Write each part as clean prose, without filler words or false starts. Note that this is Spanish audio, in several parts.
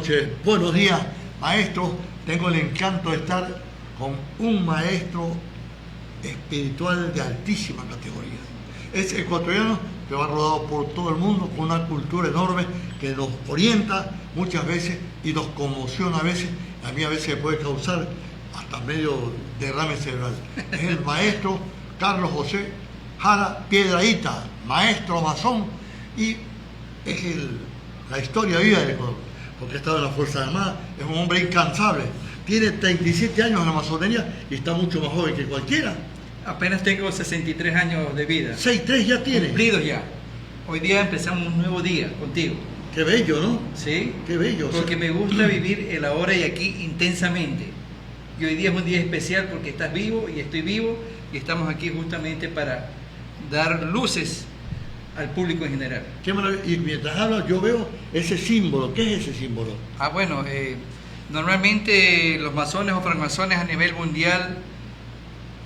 noches, buenos días, maestros. Tengo el encanto de estar con un maestro espiritual de altísima categoría. Es ecuatoriano, pero ha rodado por todo el mundo con una cultura enorme que nos orienta muchas veces y nos conmociona a veces. A mí a veces puede causar hasta medio derrame cerebral. Es el maestro Carlos José Jara Piedrahita, maestro masón, y es la historia viva del Ecuador, porque ha estado en la Fuerza Armada, es un hombre incansable. Tiene 37 años en la masonería y está mucho más joven que cualquiera. Apenas tengo 63 años de vida. 63 ya tiene. Cumplidos ya. Hoy día empezamos un nuevo día contigo. Qué bello, ¿no? Sí. Qué bello. Porque me gusta vivir el ahora y aquí intensamente. Y hoy día es un día especial porque estás vivo y estoy vivo y estamos aquí justamente para dar luces al público en general. Qué maravilla. Y mientras hablas yo veo ese símbolo. ¿Qué es ese símbolo? Bueno, normalmente los masones o francmasones a nivel mundial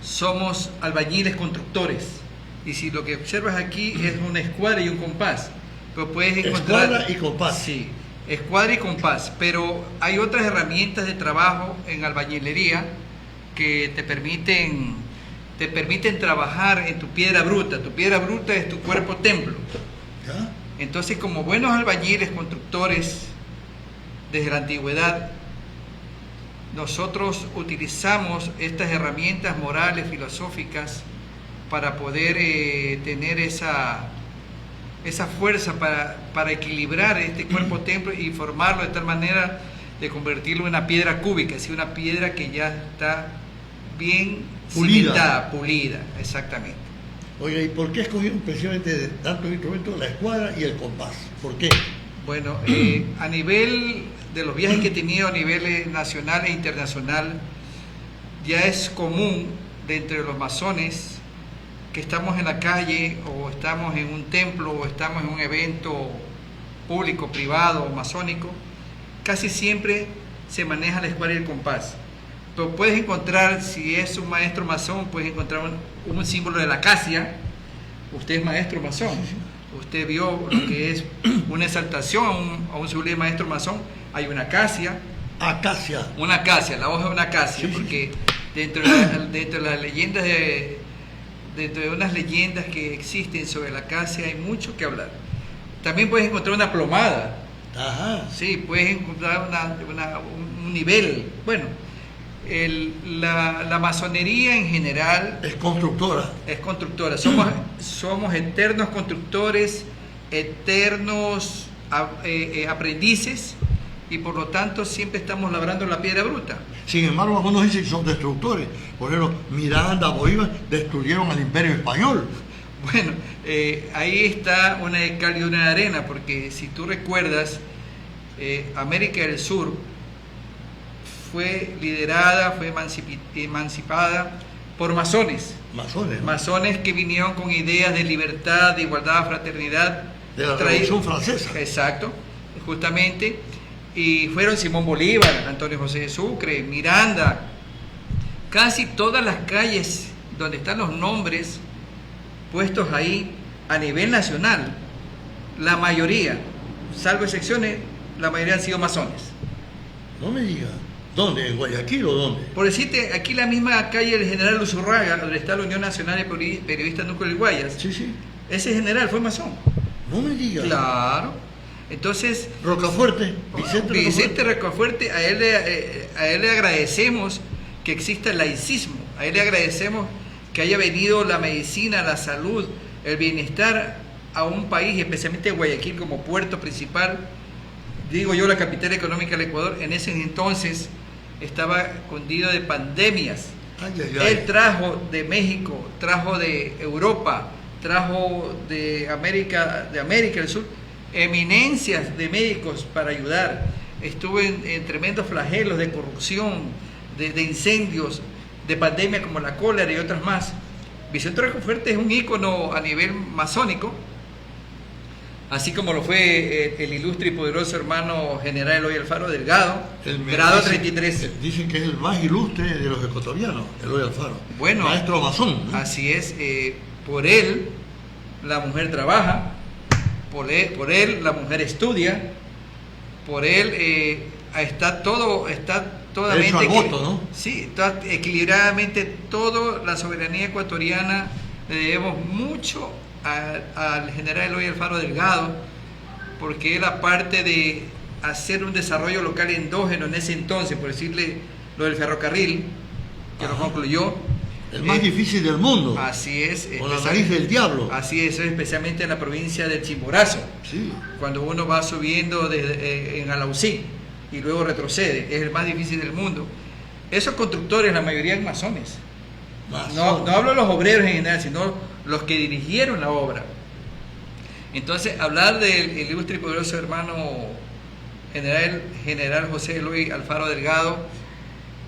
somos albañiles constructores. Y si lo que observas aquí es una escuadra y un compás, pero puedes encontrar... Escuadra y compás. Sí, escuadra y compás. Pero hay otras herramientas de trabajo en albañilería que te permiten trabajar en tu piedra bruta. Tu piedra bruta es tu cuerpo templo. ¿Ya? Entonces, como buenos albañiles constructores desde la antigüedad, nosotros utilizamos estas herramientas morales, filosóficas, para poder tener esa fuerza para equilibrar este cuerpo templo y formarlo de tal manera de convertirlo en una piedra cúbica, es decir, una piedra que ya está bien cimentada, pulida, exactamente. Oiga, ¿y por qué escogieron precisamente de tantos instrumentos la escuadra y el compás? ¿Por qué? Bueno, a nivel de los viajes que he tenido a nivel nacional e internacional, ya es común de entre los masones que estamos en la calle o estamos en un templo o estamos en un evento público, privado o masónico, casi siempre se maneja la escuadra y el compás. Pero puedes encontrar, si es un maestro masón, puedes encontrar un símbolo de la acacia. Usted es maestro masón. Usted vio lo que es una exaltación a un sublime maestro masón. Hay una acacia. Acacia. Una acacia, la hoja de una acacia, sí, porque sí. Dentro de las leyendas dentro de unas leyendas que existen sobre la acacia hay mucho que hablar. También puedes encontrar una plomada. Ajá. Sí, puedes encontrar un nivel. Bueno, la masonería en general es constructora. Es constructora. Somos eternos constructores, eternos aprendices, y por lo tanto siempre estamos labrando la piedra bruta. Sin embargo, algunos dicen que son destructores. Por ejemplo, Miranda, Bolívar destruyeron al Imperio Español. Bueno, ahí está una de cal y una de arena, porque si tú recuerdas, América del Sur fue liderada, fue emancipada por masones. Masones que vinieron con ideas de libertad, de igualdad, fraternidad. De la Revolución Francesa. Exacto, justamente. Y fueron Simón Bolívar, Antonio José de Sucre, Miranda. Casi todas las calles donde están los nombres puestos ahí a nivel nacional, la mayoría, salvo excepciones, la mayoría han sido masones. No me digas. ¿Dónde? ¿En Guayaquil o dónde? Por decirte, aquí la misma calle del General Luzurraga, donde está la Unión Nacional de Periodistas Núcleo del Guayas. Sí, sí. Ese general fue masón. No me digas. Claro. Entonces, Rocafuerte, Vicente Rocafuerte, a él le agradecemos que exista el laicismo, a él le agradecemos que haya venido la medicina, la salud, el bienestar a un país, especialmente Guayaquil como puerto principal, digo yo la capital económica del Ecuador. En ese entonces estaba cundido de pandemias. Él trajo de México, trajo de Europa, trajo de América del Sur, eminencias de médicos para ayudar. Estuve en tremendos flagelos de corrupción, de incendios, de pandemia como la cólera y otras más. Vicente Rocafuerte es un ícono a nivel masónico, así como lo fue el ilustre y poderoso hermano general Eloy Alfaro Delgado, grado 33. Dicen que es el más ilustre de los ecuatorianos, Eloy Alfaro. Bueno, maestro masón, ¿no? Así es. Por él la mujer trabaja, por él la mujer estudia, por él está toda Derecho al voto, ¿no? Sí, equilibradamente toda la soberanía ecuatoriana le debemos mucho al general Eloy Alfaro Delgado, porque él, aparte de hacer un desarrollo local endógeno en ese entonces, por decirle lo del ferrocarril, que lo concluyó. El más difícil del mundo. Así es. Con la nariz del diablo. Así es, especialmente en la provincia del Chimborazo. Sí. Cuando uno va subiendo en Alausí y luego retrocede, es el más difícil del mundo. Esos constructores, la mayoría son masones. No hablo de los obreros en general, sino los que dirigieron la obra. Entonces, hablar del ilustre y poderoso hermano general José Eloy Alfaro Delgado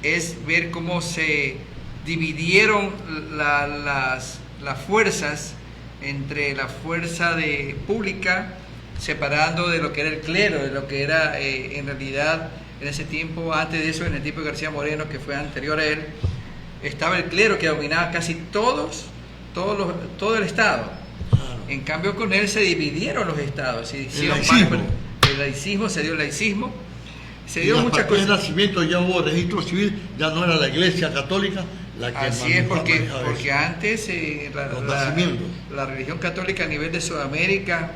es ver cómo se dividieron las fuerzas entre la fuerza pública, separando de lo que era el clero, de lo que era en realidad en ese tiempo, antes de eso, en el tiempo de García Moreno, que fue anterior a él, estaba el clero que dominaba casi todo el Estado. En cambio, con él se dividieron los estados, se hicieron el laicismo, se dio el laicismo, se dio muchas cosas. En el nacimiento ya hubo registro civil, ya no era la Iglesia Católica la que así es, porque antes la religión católica a nivel de Sudamérica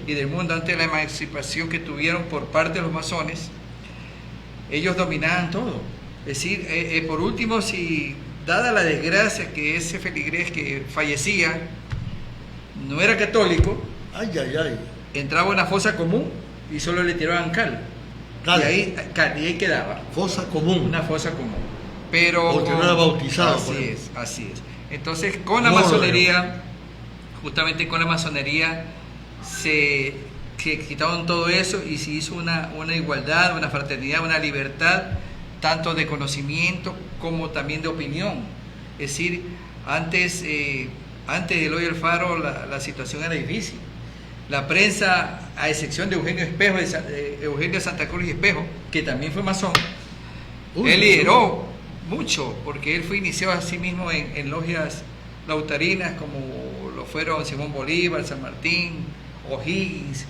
y del mundo, antes de la emancipación que tuvieron por parte de los masones, ellos dominaban todo. Es decir, por último, si dada la desgracia que ese feligrés que fallecía no era católico, entraba a una fosa común y solo le tiraban cal. Y ahí quedaba. Fosa común. Una fosa común. Pero porque no era bautizado. Así es. Entonces, con la masonería, justamente con la masonería, se quitaron todo eso y se hizo una igualdad, una fraternidad, una libertad, tanto de conocimiento como también de opinión. Es decir, antes de Eloy Alfaro la situación era difícil. La prensa, a excepción de Eugenio Espejo, Eugenio Santa Cruz y Espejo, que también fue masón, él lideró mucho, porque él fue iniciado a sí mismo en logias lautarinas, como lo fueron Simón Bolívar, San Martín, O'Higgins,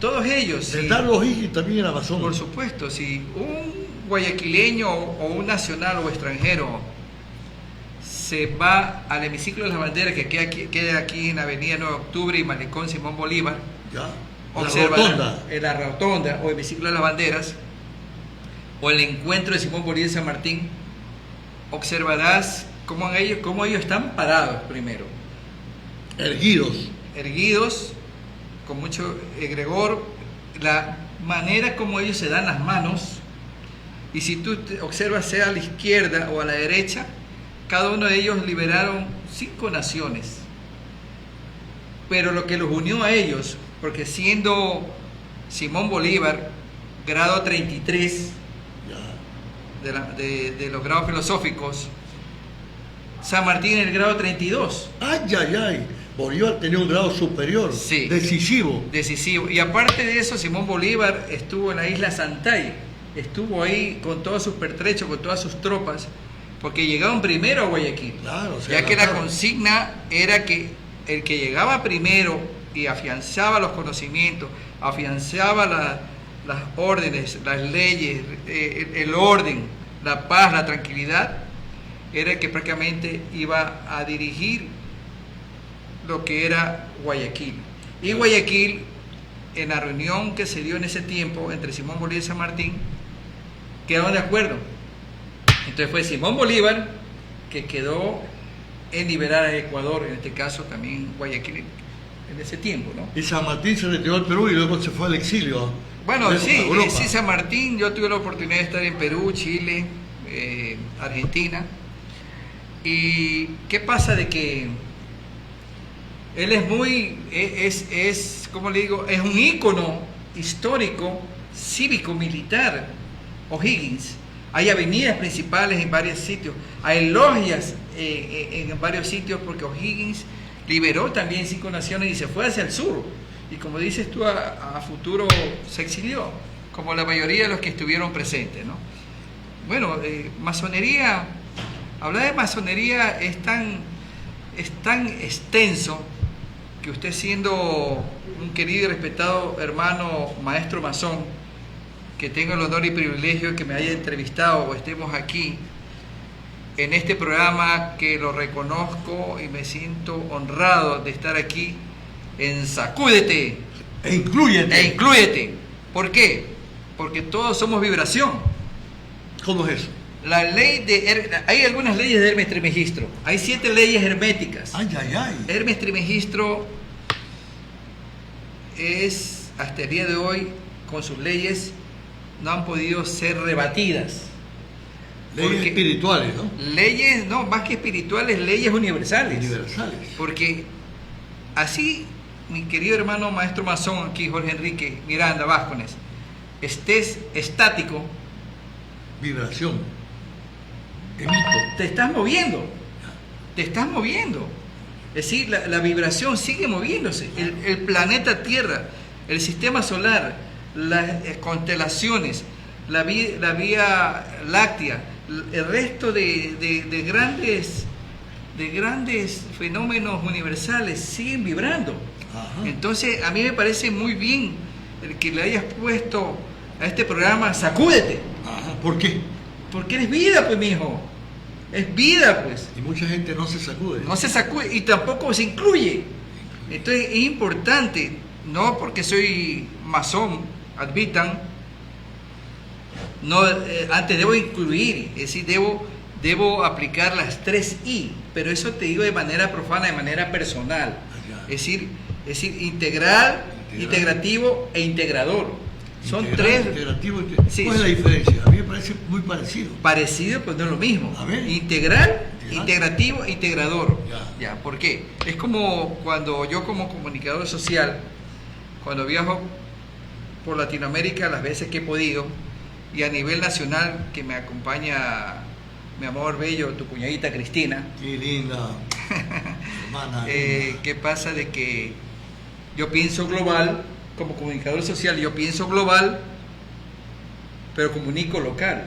todos ellos. El tal O'Higgins también era masón. Por supuesto, si un guayaquileño o un nacional o extranjero se va al hemiciclo de las banderas, que queda aquí en Avenida 9 de Octubre y Malecón Simón Bolívar, observa en la rotonda o hemiciclo de las banderas, o el encuentro de Simón Bolívar y San Martín, observarás cómo ellos están parados primero. Erguidos, con mucho egregor, la manera como ellos se dan las manos, y si tú observas sea a la izquierda o a la derecha, cada uno de ellos liberaron 5 naciones. Pero lo que los unió a ellos, porque siendo Simón Bolívar grado 33 de los grados filosóficos, San Martín en el grado 32. Bolívar tenía un grado superior, sí, decisivo. Y aparte de eso, Simón Bolívar estuvo en la isla Santay, estuvo ahí con todos sus pertrechos, con todas sus tropas, porque llegaron primero a Guayaquil, ya que la consigna era que el que llegaba primero y afianzaba los conocimientos, afianzaba las órdenes, las leyes, el orden, la paz, la tranquilidad, era el que prácticamente iba a dirigir lo que era Guayaquil. Y Guayaquil, en la reunión que se dio en ese tiempo entre Simón Bolívar y San Martín, quedaron de acuerdo. Entonces fue Simón Bolívar que quedó en liberar a Ecuador, en este caso también Guayaquil en ese tiempo, ¿no? Y San Martín se retiró al Perú y luego se fue al exilio. Bueno, sí, San Martín, yo tuve la oportunidad de estar en Perú, Chile, Argentina. ¿Y qué pasa? De que él es como le digo, es un ícono histórico, cívico, militar, O'Higgins. Hay avenidas principales en varios sitios, hay logias en varios sitios, porque O'Higgins liberó también 5 naciones y se fue hacia el sur. Y como dices tú, a futuro se exilió, como la mayoría de los que estuvieron presentes, ¿no? Bueno, masonería, hablar de masonería es tan extenso que usted, siendo un querido y respetado hermano maestro masón, que tengo el honor y privilegio de que me haya entrevistado o estemos aquí en este programa, que lo reconozco y me siento honrado de estar aquí en Sacúdete E inclúyete. ¿Por qué? Porque todos somos vibración. ¿Cómo es eso? La ley hay algunas leyes de Hermes Trismegisto. Hay 7 leyes herméticas. Ay, ay, ay. Hermes Trismegisto es, hasta el día de hoy, con sus leyes, no han podido ser rebatidas. Leyes espirituales, ¿no? Leyes, no, más que espirituales, leyes universales. Universales. Porque así, mi querido hermano maestro masón aquí, Jorge Enrique Miranda Vázquez, estés estático, Vibración. Emito. te estás moviendo. Te estás moviendo. Es decir, la vibración sigue moviéndose. El planeta Tierra, el sistema solar, las constelaciones, la Vía Láctea, el resto de grandes fenómenos universales siguen vibrando. Ajá. Entonces, a mí me parece muy bien el que le hayas puesto a este programa Sacúdete. Ajá. ¿Por qué? Porque eres vida, pues, mijo. Es vida, pues. Y mucha gente no se sacude. No se sacude y tampoco se incluye. Entonces es importante, no porque soy masón, advitan, no, antes debo incluir, es decir, debo aplicar las 3 I, pero eso te digo de manera profana, de manera personal. Es decir, integral, integrativo e integrador. Son Integral, 3. Integrativo, Sí, ¿cuál es la diferencia? A mí me parece muy parecido. Parecido, pues no es lo mismo. A ver. Integral, integrativo, integrador. Ya. ¿Por qué? Es como cuando yo, como comunicador social, cuando viajo por Latinoamérica las veces que he podido, y a nivel nacional, que me acompaña mi amor bello, tu cuñadita Cristina. Qué linda hermana. ¿Qué pasa? De que yo pienso global, como comunicador social, yo pienso global, pero comunico local.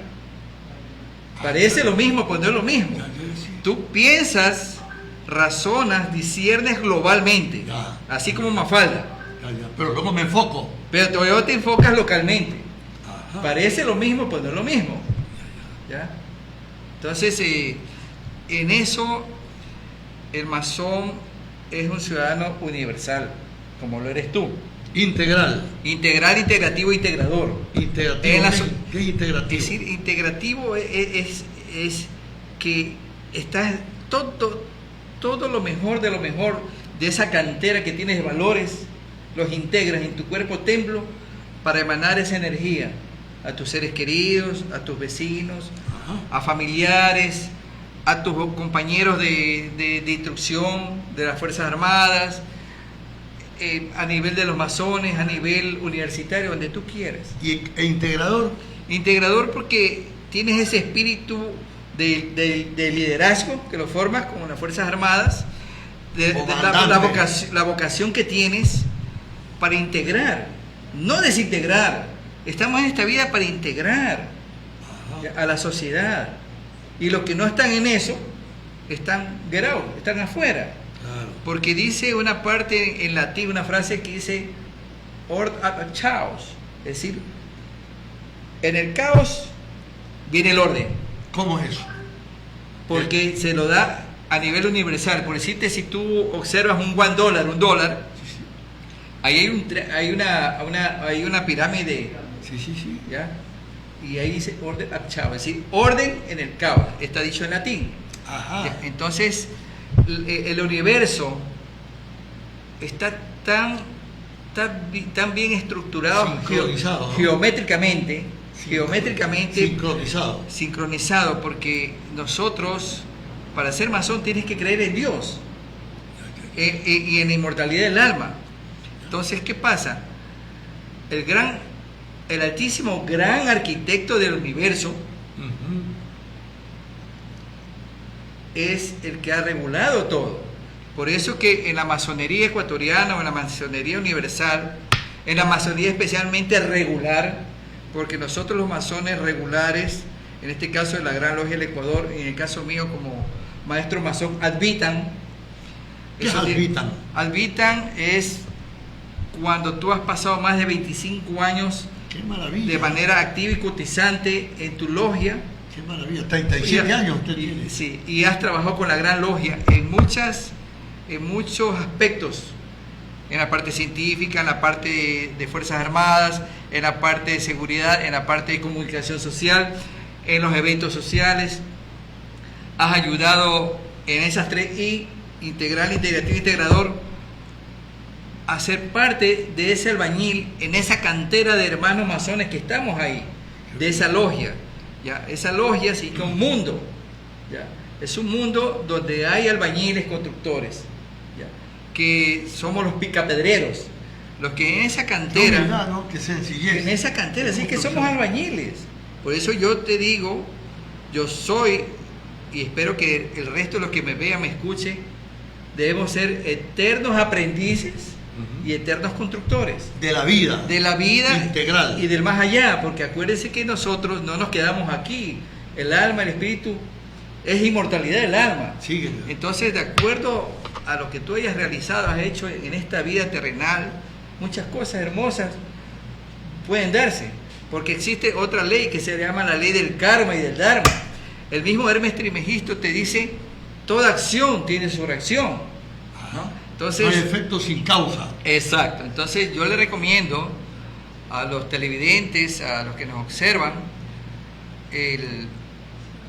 Parece lo mismo, pues no es lo mismo. Tú piensas, razonas, disciernes globalmente, Ya. así como Mafalda, Ya. Pero luego me enfoco. pero todavía te enfocas localmente. Ajá. Parece lo mismo, pues no es lo mismo. ¿Ya? Entonces, en eso, el masón es un ciudadano universal, como lo eres tú. Integral. Integral, integrativo, integrador. Integrativo. En la ¿Qué es integrativo? Es decir, integrativo es que está todo lo mejor de esa cantera que tienes de valores, los integras en tu cuerpo templo para emanar esa energía a tus seres queridos, a tus vecinos, Ajá. a familiares, a tus compañeros de instrucción de las Fuerzas Armadas, a nivel de los masones, a nivel universitario, donde tú quieras. ¿E integrador? Integrador porque tienes ese espíritu de liderazgo que lo formas con las Fuerzas Armadas, la vocación que tienes para integrar, no desintegrar. Estamos en esta vida para integrar a la sociedad. Y los que no están en eso, están get out, están afuera. Claro. Porque dice una parte en latín, una frase que dice ord ad chaos, es decir, en el caos viene el orden, ¿Cómo es eso? porque se lo da a nivel universal. Por decirte, si tú observas un $1, ahí hay una pirámide, Sí. ¿ya? Y ahí dice orden ad chaos, es decir, orden en el caos, está dicho en latín. Ajá. ¿Ya? Entonces, el universo está tan bien estructurado, Sincronizado, ¿no? geométricamente, Sincronizado. porque nosotros, para ser masón, tienes que creer en Dios y en la inmortalidad del alma. Entonces, ¿qué pasa? El altísimo gran arquitecto del universo Ujú. es el que ha regulado todo. Por eso que en la masonería ecuatoriana o en la masonería universal, en la masonería especialmente regular, porque nosotros los masones regulares, en este caso de la Gran Logia del Ecuador, en el caso mío como maestro masón, advitan. ¿Qué es advitan? Advitan es cuando tú has pasado más de 25 años Qué maravilla. de manera activa y cotizante en tu logia. Qué maravilla. 37 años usted tiene. Sí, y has trabajado con la Gran Logia en muchos aspectos, en la parte científica, en la parte de Fuerzas Armadas, en la parte de seguridad, en la parte de comunicación social, en los eventos sociales. Has ayudado en esas tres I, integral, integrativo, integrador, a ser parte de ese albañil, en esa cantera de hermanos masones que estamos ahí, de esa logia. ¿Ya? Esa logia sí que es un mundo, ¿ya? Es un mundo donde hay albañiles constructores, ¿ya? Que somos los picapedreros, los que en esa cantera, humildad, ¿no? Qué sencillez. en esa cantera, sí que somos albañiles. Por eso yo te digo, yo soy, y espero que el resto de los que me vean, me escuchen, debemos ser eternos aprendices y eternos constructores de la vida integral y del más allá, porque acuérdense que nosotros no nos quedamos aquí. El alma, el espíritu, es inmortalidad del alma. Sí. Entonces, de acuerdo a lo que tú hayas realizado, has hecho en esta vida terrenal, muchas cosas hermosas pueden darse, porque existe otra ley que se llama la ley del karma y del dharma. El mismo Hermes Trismegisto te dice, toda acción tiene su reacción, ¿no? Entonces, no hay efecto sin causa. Exacto. Entonces yo le recomiendo a los televidentes, a los que nos observan, el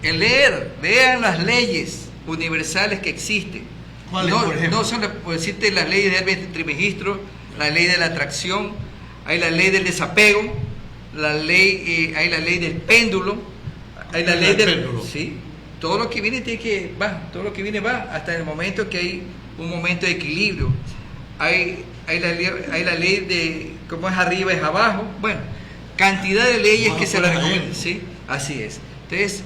lean las leyes universales que existen. ¿Cuáles, por ejemplo? No solo por decirte las leyes de Hermes Trismegisto, la ley de la atracción, hay la ley del desapego, hay la ley del péndulo, hay la ley del péndulo. Sí, todo lo que viene todo lo que viene va, hasta el momento que hay un momento de equilibrio. Hay la ley de cómo es arriba es abajo. Bueno, cantidad de leyes que se le recomiendan. Sí, así es. Entonces,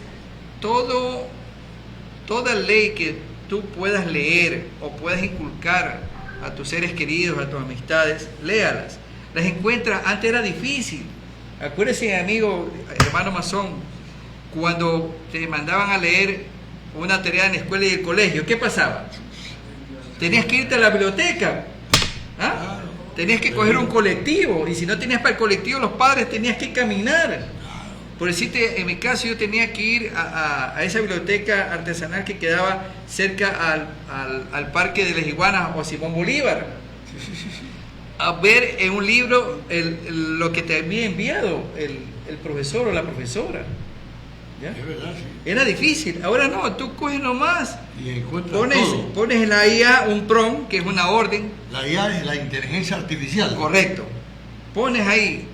toda ley que tú puedas leer o puedas inculcar a tus seres queridos, a tus amistades, léalas. Las encuentras. Antes era difícil. Acuérdense, amigo, hermano masón, cuando te mandaban a leer una tarea en la escuela y el colegio, ¿qué pasaba? Tenías que irte a la biblioteca, ¿ah? Claro. Tenías que coger un colectivo, y si no tenías para el colectivo, los padres tenías que caminar. Claro. Por decirte, en mi caso, yo tenía que ir a esa biblioteca artesanal que quedaba cerca al Parque de las Iguanas o Simón Bolívar, a ver en un libro lo que te había enviado el profesor o la profesora. ¿Ya? Es verdad, sí. Era difícil. Ahora no, tú coges nomás y encuentras pones en la IA un prompt, que es una orden. La IA es la inteligencia artificial. Correcto. Pones ahí,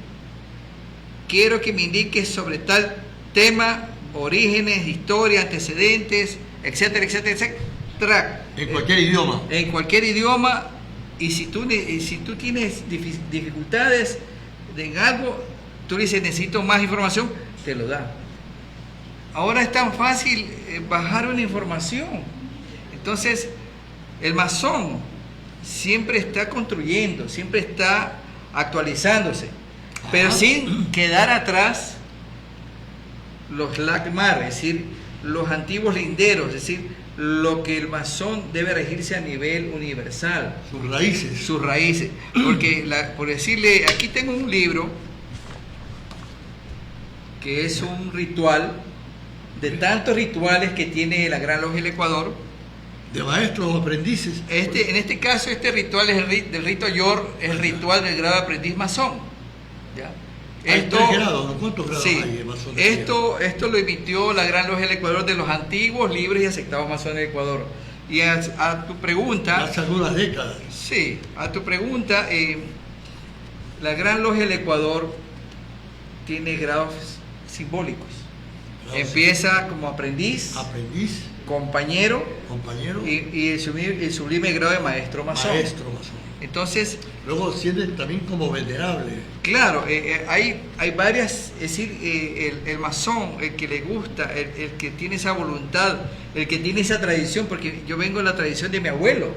quiero que me indiques sobre tal tema, orígenes, historia, antecedentes, etcétera, etcétera, etcétera. En cualquier idioma. En cualquier idioma. Y si tú tienes dificultades en algo, tú le dices, necesito más información, te lo da. Ahora es tan fácil bajar una información. Entonces, el masón siempre está construyendo, siempre está actualizándose, pero sin quedar atrás los Lakmar, es decir, los antiguos linderos, es decir, lo que el masón debe regirse a nivel universal. Sus raíces. Sus raíces. Porque, por decirle, aquí tengo un libro que es un ritual, de tantos rituales que tiene la Gran Logia del Ecuador. De maestros o aprendices. En este caso, este ritual es del rito Yor, es el ritual del grado de aprendiz masón. ¿Ya? Hay 3 grados, ¿cuántos grados hay de masonería? Esto lo emitió la Gran Logia del Ecuador de los antiguos, libres y aceptados masones del Ecuador. Y a tu pregunta... Hace algunas décadas. Sí, a tu pregunta, la Gran Logia del Ecuador tiene grados simbólicos. Empieza como aprendiz, compañero y el sublime grado de maestro masón. Entonces, luego siente también como venerable. Claro, hay varias, es decir, el masón, el que le gusta, el que tiene esa voluntad, el que tiene esa tradición, porque yo vengo de la tradición de mi abuelo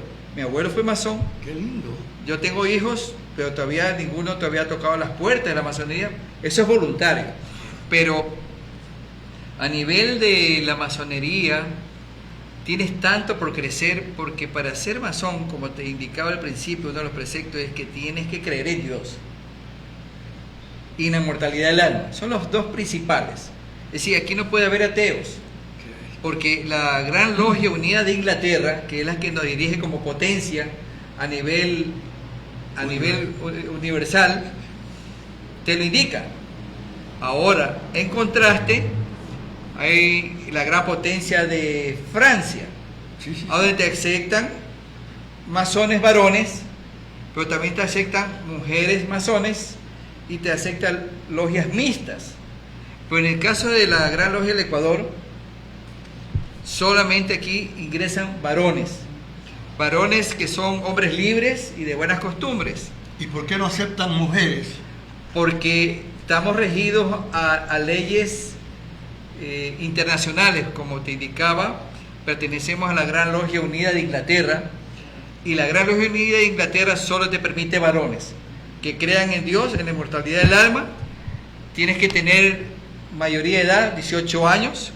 fue masón. Qué lindo. Yo tengo hijos, pero todavía ninguno ha tocado las puertas de la masonería. Eso es voluntario. Pero a nivel de la masonería, tienes tanto por crecer, porque para ser masón, como te indicaba al principio, uno de los preceptos es que tienes que creer en Dios. y la inmortalidad del alma. Son los dos principales. Es decir, aquí no puede haber ateos, porque la Gran Logia Unida de Inglaterra, que es la que nos dirige como potencia a nivel universal, te lo indica. Ahora, en contraste, hay la gran potencia de Francia, a donde te aceptan masones varones, pero también te aceptan mujeres masones y te aceptan logias mixtas. Pero en el caso de la Gran Logia del Ecuador, solamente aquí ingresan varones que son hombres libres y de buenas costumbres. ¿Y por qué no aceptan mujeres? Porque estamos regidos a leyes internacionales, como te indicaba. Pertenecemos a la Gran Logia Unida de Inglaterra, y la Gran Logia Unida de Inglaterra solo te permite varones que crean en Dios, en la inmortalidad del alma. Tienes que tener mayoría de edad, 18 años.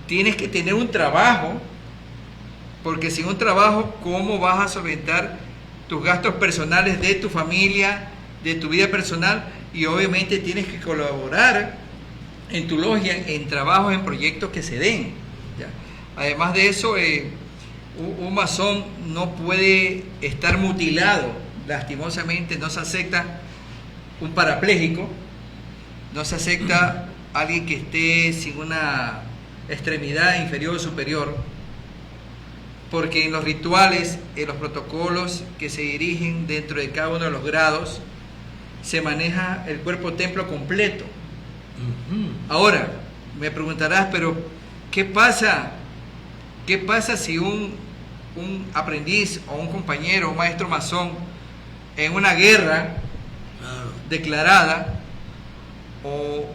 Tienes que tener un trabajo, porque sin un trabajo, ¿cómo vas a solventar tus gastos personales de tu familia, de tu vida personal? Y obviamente tienes que colaborar en tu logia, en trabajos, en proyectos que se den, ¿ya? Además de eso, un masón no puede estar mutilado. Lastimosamente no se acepta un parapléjico, no se acepta alguien que esté sin una extremidad inferior o superior, porque en los rituales, en los protocolos que se dirigen dentro de cada uno de los grados, se maneja el cuerpo templo completo. Ahora, me preguntarás, pero ¿qué pasa si un aprendiz o un compañero, un maestro masón, en una guerra declarada, o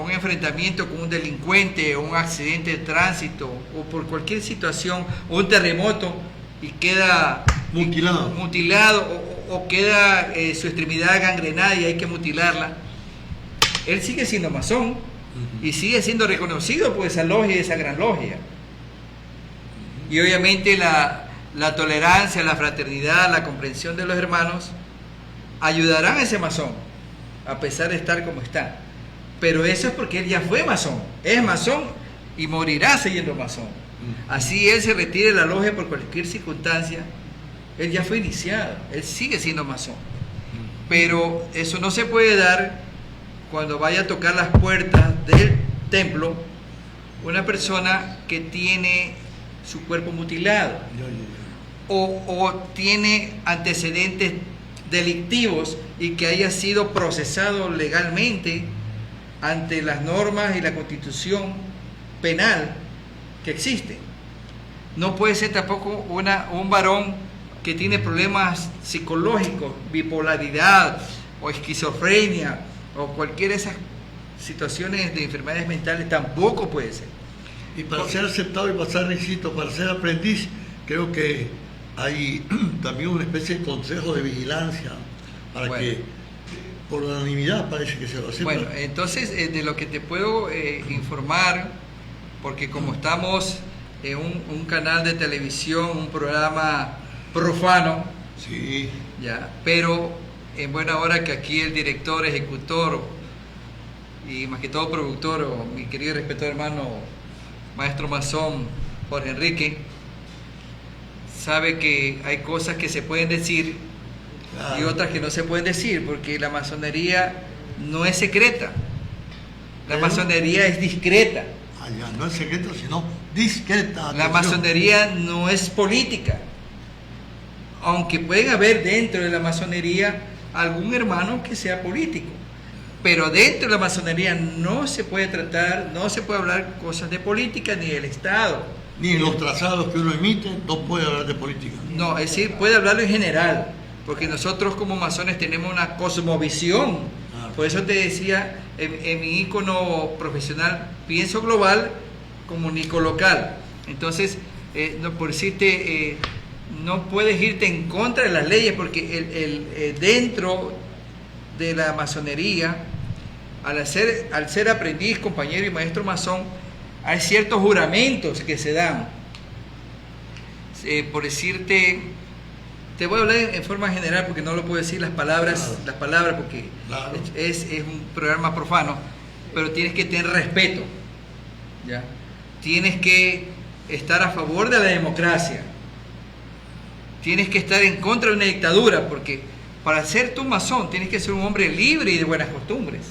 un enfrentamiento con un delincuente, o un accidente de tránsito, o por cualquier situación, o un terremoto, y queda mutilado o queda su extremidad gangrenada y hay que mutilarla? Él sigue siendo masón y sigue siendo reconocido por esa logia y esa gran logia. Y obviamente la tolerancia, la fraternidad, la comprensión de los hermanos ayudarán a ese masón, a pesar de estar como está. Pero eso es porque él ya fue masón, es masón y morirá siendo masón. Así él se retire de la logia por cualquier circunstancia, él ya fue iniciado, él sigue siendo masón. Pero eso no se puede dar cuando vaya a tocar las puertas del templo una persona que tiene su cuerpo mutilado o tiene antecedentes delictivos y que haya sido procesado legalmente ante las normas y la constitución penal que existe. No puede ser tampoco un varón que tiene problemas psicológicos, bipolaridad o esquizofrenia o cualquiera de esas situaciones de enfermedades mentales, tampoco puede ser. Y para ser aceptado y pasar requisito, para ser aprendiz, creo que hay también una especie de consejo de vigilancia para que por unanimidad parece que se lo acepta. Bueno, entonces de lo que te puedo informar, porque como estamos en un canal de televisión, un programa profano, sí, ya, pero en buena hora que aquí el director, ejecutor y más que todo productor, o mi querido y respetado hermano maestro masón Jorge Enrique, sabe que hay cosas que se pueden decir y otras que no se pueden decir, porque la masonería no es secreta, la masonería es discreta. No es secreto, sino discreta. La masonería no es política, aunque pueden haber dentro de la masonería algún hermano que sea político, pero dentro de la masonería no se puede tratar, no se puede hablar cosas de política ni del Estado. Ni en los trazados que uno emite, no puede hablar de política. No, es decir, puede hablarlo en general, porque nosotros como masones tenemos una cosmovisión. Por eso te decía, en mi ícono profesional, pienso global, comunico local. Entonces, no, por decirte, no puedes irte en contra de las leyes, porque dentro de la masonería, al ser aprendiz, compañero y maestro masón, hay ciertos juramentos que se dan. Por decirte, Te voy a hablar en forma general porque no lo puedo decir las palabras, Claro. las palabras porque Claro. es un programa profano, pero tienes que tener respeto, ¿ya? Tienes que estar a favor de la democracia, tienes que estar en contra de una dictadura, porque para ser tú masón tienes que ser un hombre libre y de buenas costumbres.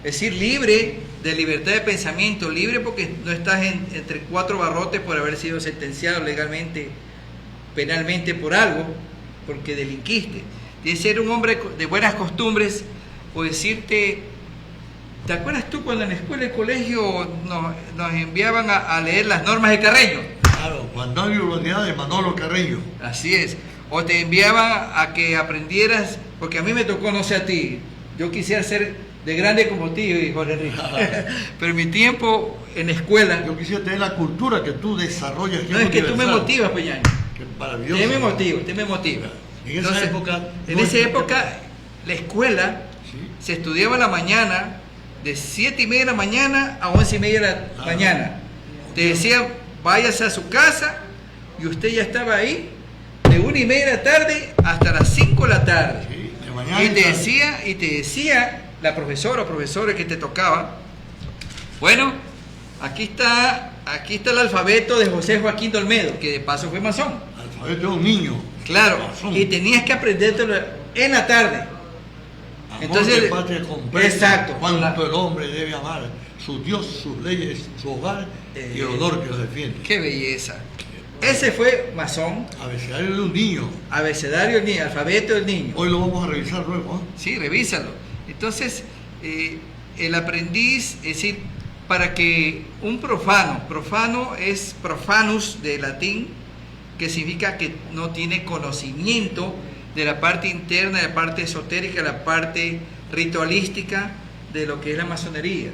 Es decir, libre de libertad de pensamiento, libre porque no estás entre cuatro barrotes por haber sido sentenciado legalmente, penalmente por algo, porque delinquiste. Tienes que ser un hombre de buenas costumbres, o decirte, ¿te acuerdas tú cuando en la escuela y colegio nos enviaban a leer las normas de Carreño? Claro, cuando hay unidad de Manolo Carreño. Así es. O te enviaban a que aprendieras, porque a mí me tocó, no sé a ti, yo quisiera ser de grande como ti, Jorge Enrique. Pero en mi tiempo en escuela, Yo quisiera tener la cultura que tú desarrollas. no es que tú me universal. motivas, Peñaño. Qué maravilloso. Usted me motiva. En esa Entonces, época. En esa época, la escuela Sí. se estudiaba en la mañana, de 7:30 de la mañana a 11:30 de la Claro. mañana. Te decían, váyase a su casa, y usted ya estaba ahí de 1:30 de la tarde hasta las 5 de la tarde. Sí, de mañana. Y te tarde. decía la profesora o profesora que te tocaba, bueno, aquí está el alfabeto de José Joaquín de Olmedo, que de paso fue masón. Alfabeto de un niño. Claro, Razón. y tenías que aprendértelo en la tarde. Amor entonces, de patria comprende exacto. cuánto el hombre debe amar su Dios, sus leyes, su hogar y el honor que lo defiende. Qué belleza. Ese fue masón, Abecedario de un niño. abecedario del niño, alfabeto del niño. Hoy lo vamos a revisar luego. Sí, revísalo. Entonces, el aprendiz, es decir, para que un profano es profanus de latín, que significa que no tiene conocimiento de la parte interna, de la parte esotérica, de la parte ritualística de lo que es la masonería.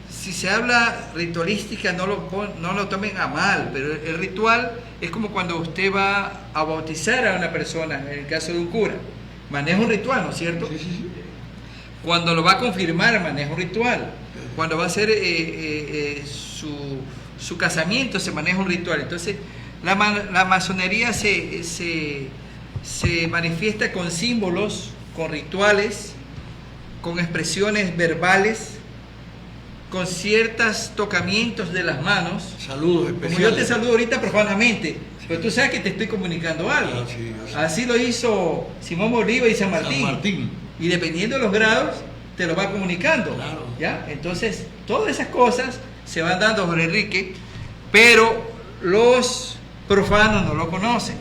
Si se habla ritualística, no lo tomen a mal, pero el ritual es como cuando usted va a bautizar a una persona, en el caso de un cura. Maneja un ritual, ¿no es cierto? Sí, sí, sí. Cuando lo va a confirmar, maneja un ritual. Cuando va a hacer su casamiento, se maneja un ritual. Entonces, la masonería se manifiesta con símbolos, con rituales, con expresiones verbales, con ciertos tocamientos de las manos. Saludos Como especiales. yo te saludo ahorita profanamente, pero tú sabes que te estoy comunicando algo. Ah, sí, sí. Así lo hizo Simón Bolívar y San Martín. San Martín. Y dependiendo de los grados, te lo va comunicando. Claro. ¿Ya? Entonces, todas esas cosas se van dando, Jorge Enrique, pero los profanos no lo conocen.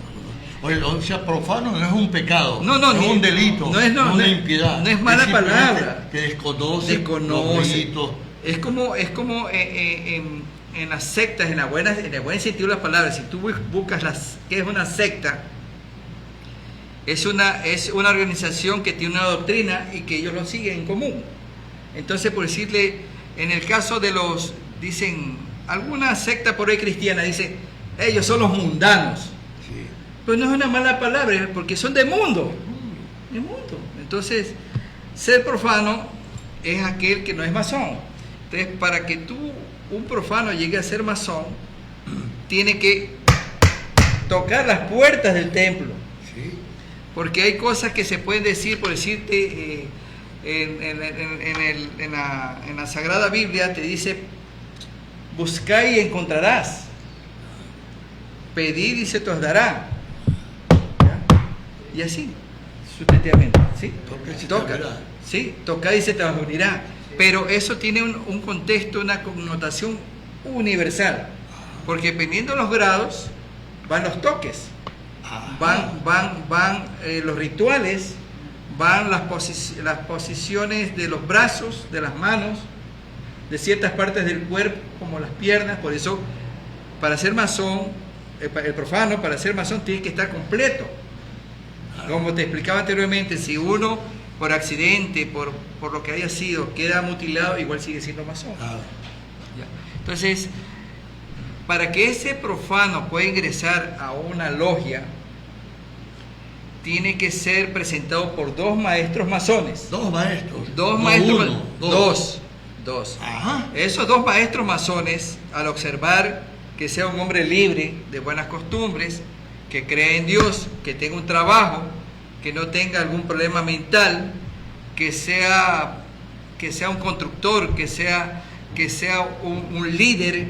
Oye, o sea, profano no es un pecado. No, es un delito. no es una impiedad. no es mala simplemente palabra. Que desconoce los ritos. Es como en las sectas, en el buen sentido de las palabras. Si tú buscas qué es una secta, es una organización que tiene una doctrina y que ellos lo siguen en común. Entonces, por decirle, en el caso de dicen, alguna secta por ahí cristiana, dice, ellos son los mundanos. Sí. Pues no es una mala palabra, porque son de mundo. De mundo. Entonces, ser profano es aquel que no es masón. Entonces, para que un profano llegue a ser masón, tiene que tocar las puertas del templo. Sí. Porque hay cosas que se pueden decir, por decirte, en la Sagrada Biblia te dice, buscad y encontrarás, pedid y se te os dará. ¿Ya? Y así, sustantivamente, ¿sí? Toca y se te Toca, abrirá. ¿sí? Tocad y se te os unirá. Pero eso tiene un contexto, una connotación universal, porque dependiendo de los grados, van los toques. Ajá. Van los rituales, van las posiciones de los brazos, de las manos, de ciertas partes del cuerpo, como las piernas. Por eso, para ser masón, el profano, para ser masón, tiene que estar completo. Como te explicaba anteriormente, si uno, por accidente, por lo que haya sido, queda mutilado, igual sigue siendo masón. Claro. Ya. Entonces, para que ese profano pueda ingresar a una logia, tiene que ser presentado por dos maestros masones. Dos maestros. Dos No maestros. uno, Dos. Ajá. Esos dos maestros masones, al observar que sea un hombre libre, de buenas costumbres, que crea en Dios, que tenga un trabajo, que no tenga algún problema mental, que sea un constructor, que sea un líder,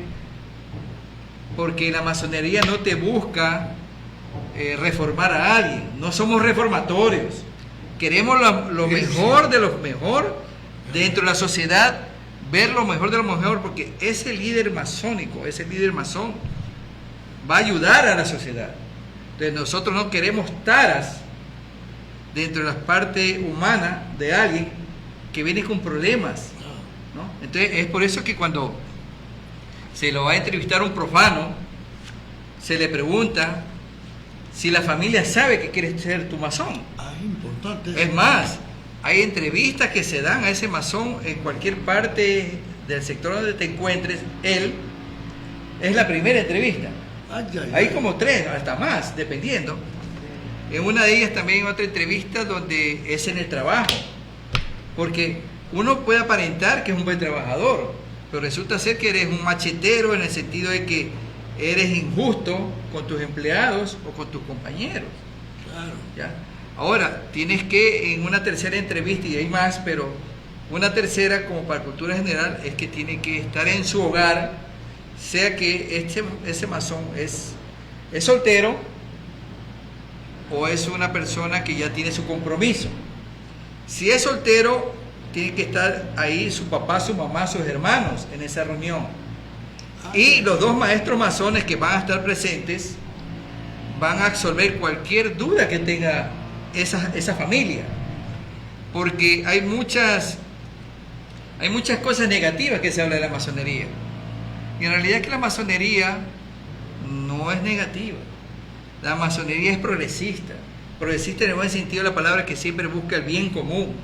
porque la masonería no te busca reformar a alguien. No somos reformatorios. Queremos lo mejor de lo mejor dentro de la sociedad, ver lo mejor de lo mejor, porque ese líder masónico, ese líder masón, va a ayudar a la sociedad. Entonces nosotros no queremos taras dentro de la parte humana de alguien que viene con problemas, ¿no? Entonces es por eso que cuando se lo va a entrevistar un profano, se le pregunta si la familia sabe que quieres ser tu masón. Importante. Es más, hay entrevistas que se dan a ese masón en cualquier parte del sector donde te encuentres. Él es la primera entrevista. Hay como 3, hasta más, dependiendo. En una de ellas también hay otra entrevista donde es en el trabajo, porque uno puede aparentar que es un buen trabajador, pero resulta ser que eres un machetero, en el sentido de que eres injusto con tus empleados o con tus compañeros. Claro. ¿Ya? Ahora, tienes que, en una tercera entrevista, y hay más, pero una tercera, como para cultura general, es que tiene que estar en su hogar, sea que ese masón es soltero o es una persona que ya tiene su compromiso. Si es soltero, tiene que estar ahí su papá, su mamá, sus hermanos en esa reunión. Y los 2 maestros masones que van a estar presentes van a absolver cualquier duda que tenga esa familia, porque hay muchas cosas negativas que se habla de la masonería, y en realidad que la masonería no es negativa. La masonería es progresista en el buen sentido de la palabra, que siempre busca el bien común,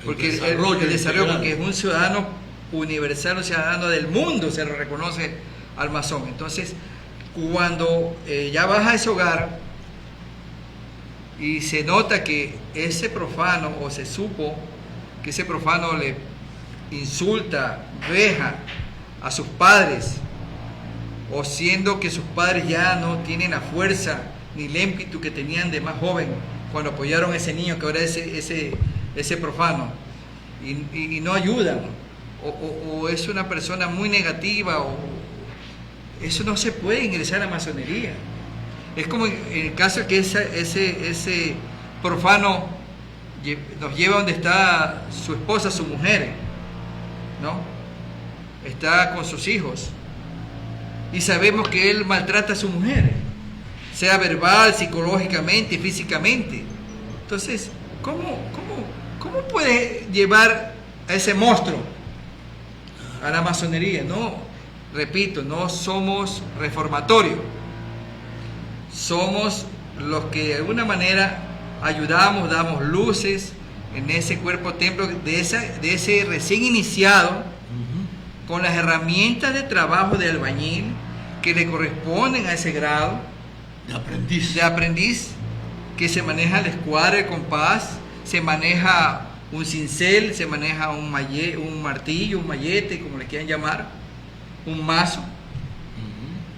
porque el desarrollo, porque es un ciudadano universal, un ciudadano del mundo, se lo reconoce al masón. Entonces, cuando ya vas a ese hogar y se nota que ese profano, o se supo que ese profano le insulta, veja a sus padres, o siendo que sus padres ya no tienen la fuerza ni el ímpetu que tenían de más joven cuando apoyaron a ese niño que ahora es ese profano, y no ayudan, o es una persona muy negativa, eso no se puede ingresar a la masonería. Es como en el caso que ese profano nos lleva donde está su esposa, su mujer, ¿no? Está con sus hijos, y sabemos que él maltrata a su mujer, sea verbal, psicológicamente, físicamente. Entonces, ¿cómo puede llevar a ese monstruo a la masonería? No, repito, no somos reformatorios. Somos los que de alguna manera ayudamos, damos luces en ese cuerpo templo de ese recién iniciado, con las herramientas de trabajo de albañil que le corresponden a ese grado de aprendiz, que se maneja la escuadra, el compás, se maneja un cincel, se maneja un martillo, un mallete, como le quieran llamar, un mazo.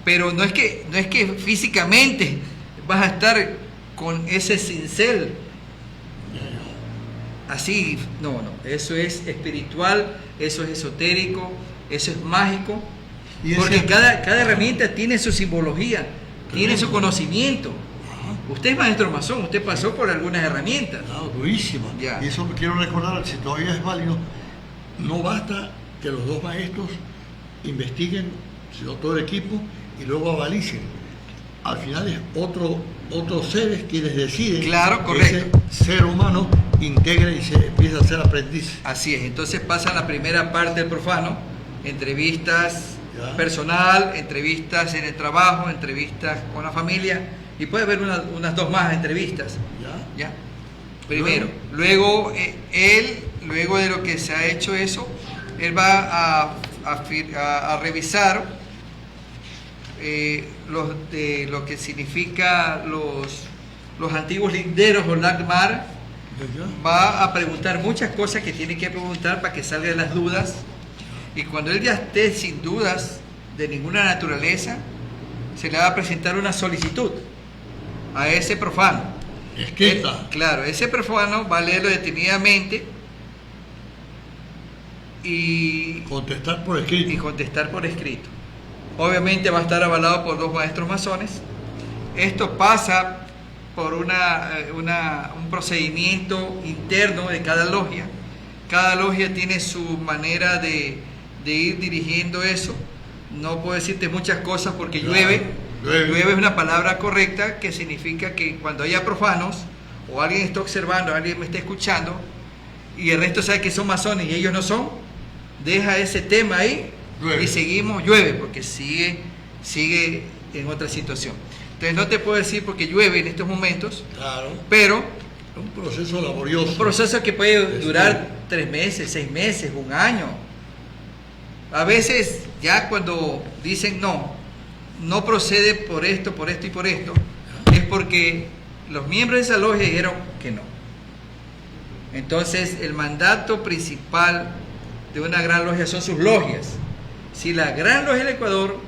Pero no es que físicamente vas a estar con ese cincel así, no, eso es espiritual, eso es esotérico, eso es mágico, porque cada herramienta tiene su simbología, tiene su conocimiento. Usted es maestro masón, usted pasó por algunas herramientas. Claro, durísima. Ya. Y eso quiero recordar, si todavía es válido, no basta que los 2 maestros investiguen, sino todo el equipo, y luego avalicen. Al final es otros seres quienes deciden, claro, correcto, que ese ser humano integra y se empieza a ser aprendiz. Así es. Entonces pasa la primera parte del profano, entrevistas Ya. personal, entrevistas en el trabajo, entrevistas con la familia, y puede haber unas 2 más entrevistas. ¿Ya? Primero. Luego luego de lo que se ha hecho eso, él va a revisar lo que significa los antiguos linderos o Lagmar. Va a preguntar muchas cosas que tiene que preguntar para que salgan las dudas, y cuando él ya esté sin dudas de ninguna naturaleza, se le va a presentar una solicitud a ese profano. Escrita. Claro, ese profano va a leerlo detenidamente y Contestar por escrito. contestar por escrito. Obviamente va a estar avalado por 2 maestros masones. Esto pasa por un procedimiento interno de cada logia. Cada logia tiene su manera de ir dirigiendo eso. No puedo decirte muchas cosas porque Claro, llueve. llueve. Llueve es una palabra correcta que significa que cuando haya profanos o alguien está observando, alguien me está escuchando y el resto sabe que son masones y ellos no son, deja ese tema ahí. Llueve. Y seguimos, llueve porque sigue en otra situación. Entonces no te puedo decir porque llueve en estos momentos, Claro. pero Un proceso laborioso. un proceso que puede durar Estudio. 3 meses, 6 meses, 1 año. A veces ya cuando dicen no procede por esto y por esto, es porque los miembros de esa logia dijeron que no. Entonces el mandato principal de una gran logia son sus logias. Si la gran logia del Ecuador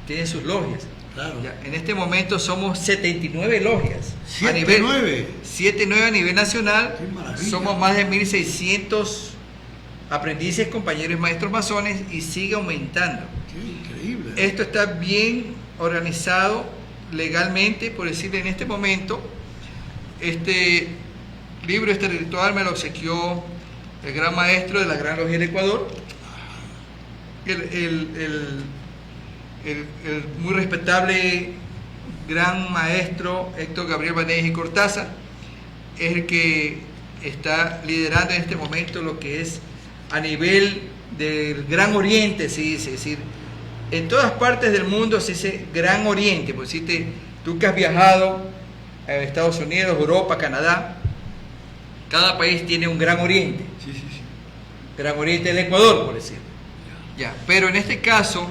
tiene sus logias, Claro. ya, en este momento somos 79 logias. 79. 79 a nivel nacional. Qué maravilla. Somos más de 1600 aprendices, compañeros y maestros masones y sigue aumentando. Qué increíble. Esto está bien organizado legalmente, por decirle en este momento. Este libro, este ritual me lo obsequió el gran maestro de la Gran Logia del Ecuador, el muy respetable gran maestro Héctor Gabriel Banegas y Cortázar, es el que está liderando en este momento lo que es a nivel del Gran Oriente, se dice, es decir, en todas partes del mundo se dice Gran Oriente, por decirte, tú que has viajado a Estados Unidos, Europa, Canadá, cada país tiene un Gran Oriente. Sí. Gran Oriente del Ecuador, por decirlo. Ya, pero en este caso,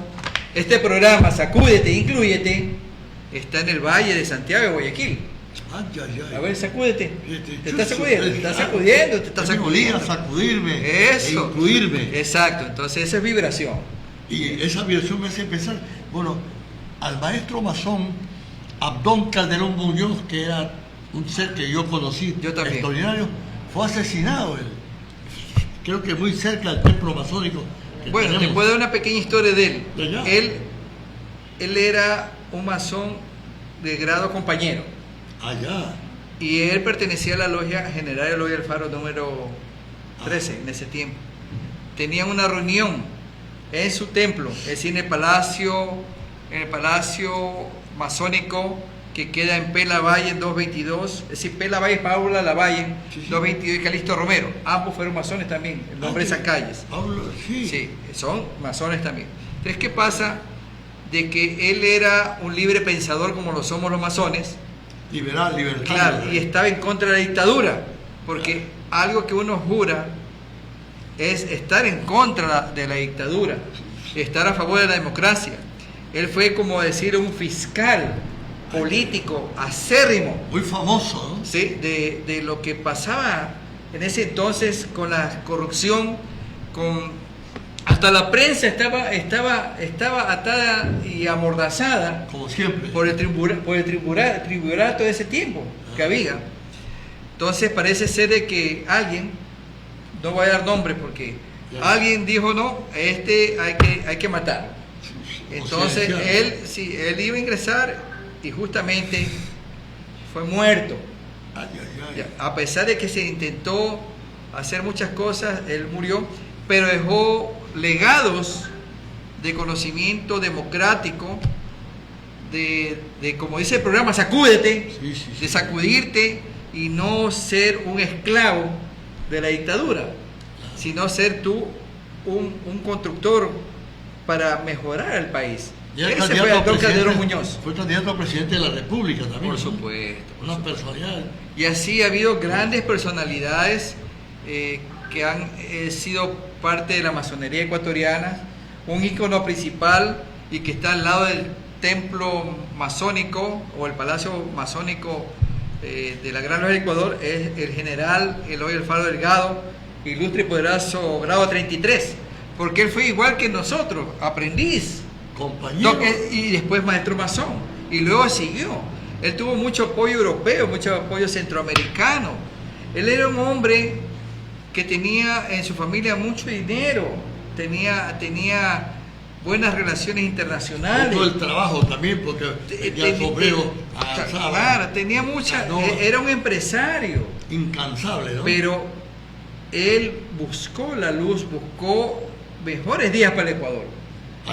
este programa Sacúdete, Inclúyete, está en el Valle de Santiago de Guayaquil. A ver, sacúdete. Te estás sacudiendo, te estás sacudiendo, te estás sacudiendo. Sacudirme. Eso. E incluirme. Exacto, entonces esa es vibración. Y esa vibración me hace pensar, bueno, al maestro masón Abdón Calderón Muñoz, que era un ser que yo conocí, Yo también. extraordinario, fue asesinado él. Creo que muy cerca del templo masónico. que Bueno, te tenemos. puedo dar una pequeña historia de él. Ya, ya. Él era un masón de grado compañero Allá. y él pertenecía a la logia General de la Logia del Faro número 13 en ese tiempo. Tenían una reunión en su templo, es decir, en el palacio masónico que queda en P. Lavalle 222, es decir, P. Lavalle, Paula Lavalle, Sí, sí. 222 y Calixto Romero. Ambos fueron masones también, el nombre de esas calles. Pablo, sí. Sí, son masones también. Entonces, ¿qué pasa? De que él era un libre pensador como lo somos los masones, Liberal, libertario. claro, y estaba en contra de la dictadura, porque algo que uno jura es estar en contra de la dictadura, estar a favor de la democracia. Él fue, como decir, un fiscal político acérrimo, Muy famoso, ¿no? ¿sí? de lo que pasaba en ese entonces con la corrupción, hasta la prensa estaba atada y amordazada Como siempre. por el tribunalato de ese tiempo que había. Entonces parece ser de que alguien, no voy a dar nombre porque Ya. alguien dijo no, hay que matar. Entonces O sea, él iba a ingresar y justamente fue muerto. Ay, ay, ay. Ya, a pesar de que se intentó hacer muchas cosas, él murió, pero dejó legados de conocimiento democrático, de como dice el programa, sacúdete, Sí, sí, sí. de sacudirte y no ser un esclavo de la dictadura, sino ser tú un constructor para mejorar el país. Y era Ese candidato fue a Abdón presidente- Calderón Muñoz. Fue candidato a presidente de la República también. Por ¿no? supuesto. Una personalidad. Y así ha habido grandes personalidades que han sido parte de la masonería ecuatoriana, un ícono principal y que está al lado del templo masónico o el palacio masónico de la Gran Logia del Ecuador, es el general Eloy Alfaro Delgado, ilustre y poderoso grado 33, porque él fue igual que nosotros, aprendiz, Compañero. y después maestro masón, y luego siguió. Él tuvo mucho apoyo europeo, mucho apoyo centroamericano. Él era un hombre que tenía en su familia mucho dinero, tenía buenas relaciones internacionales. Todo el trabajo también, porque tenía el sombrero alzado. Claro, tenía mucha, era un empresario. Incansable, ¿no? Pero él buscó la luz, buscó mejores días para el Ecuador.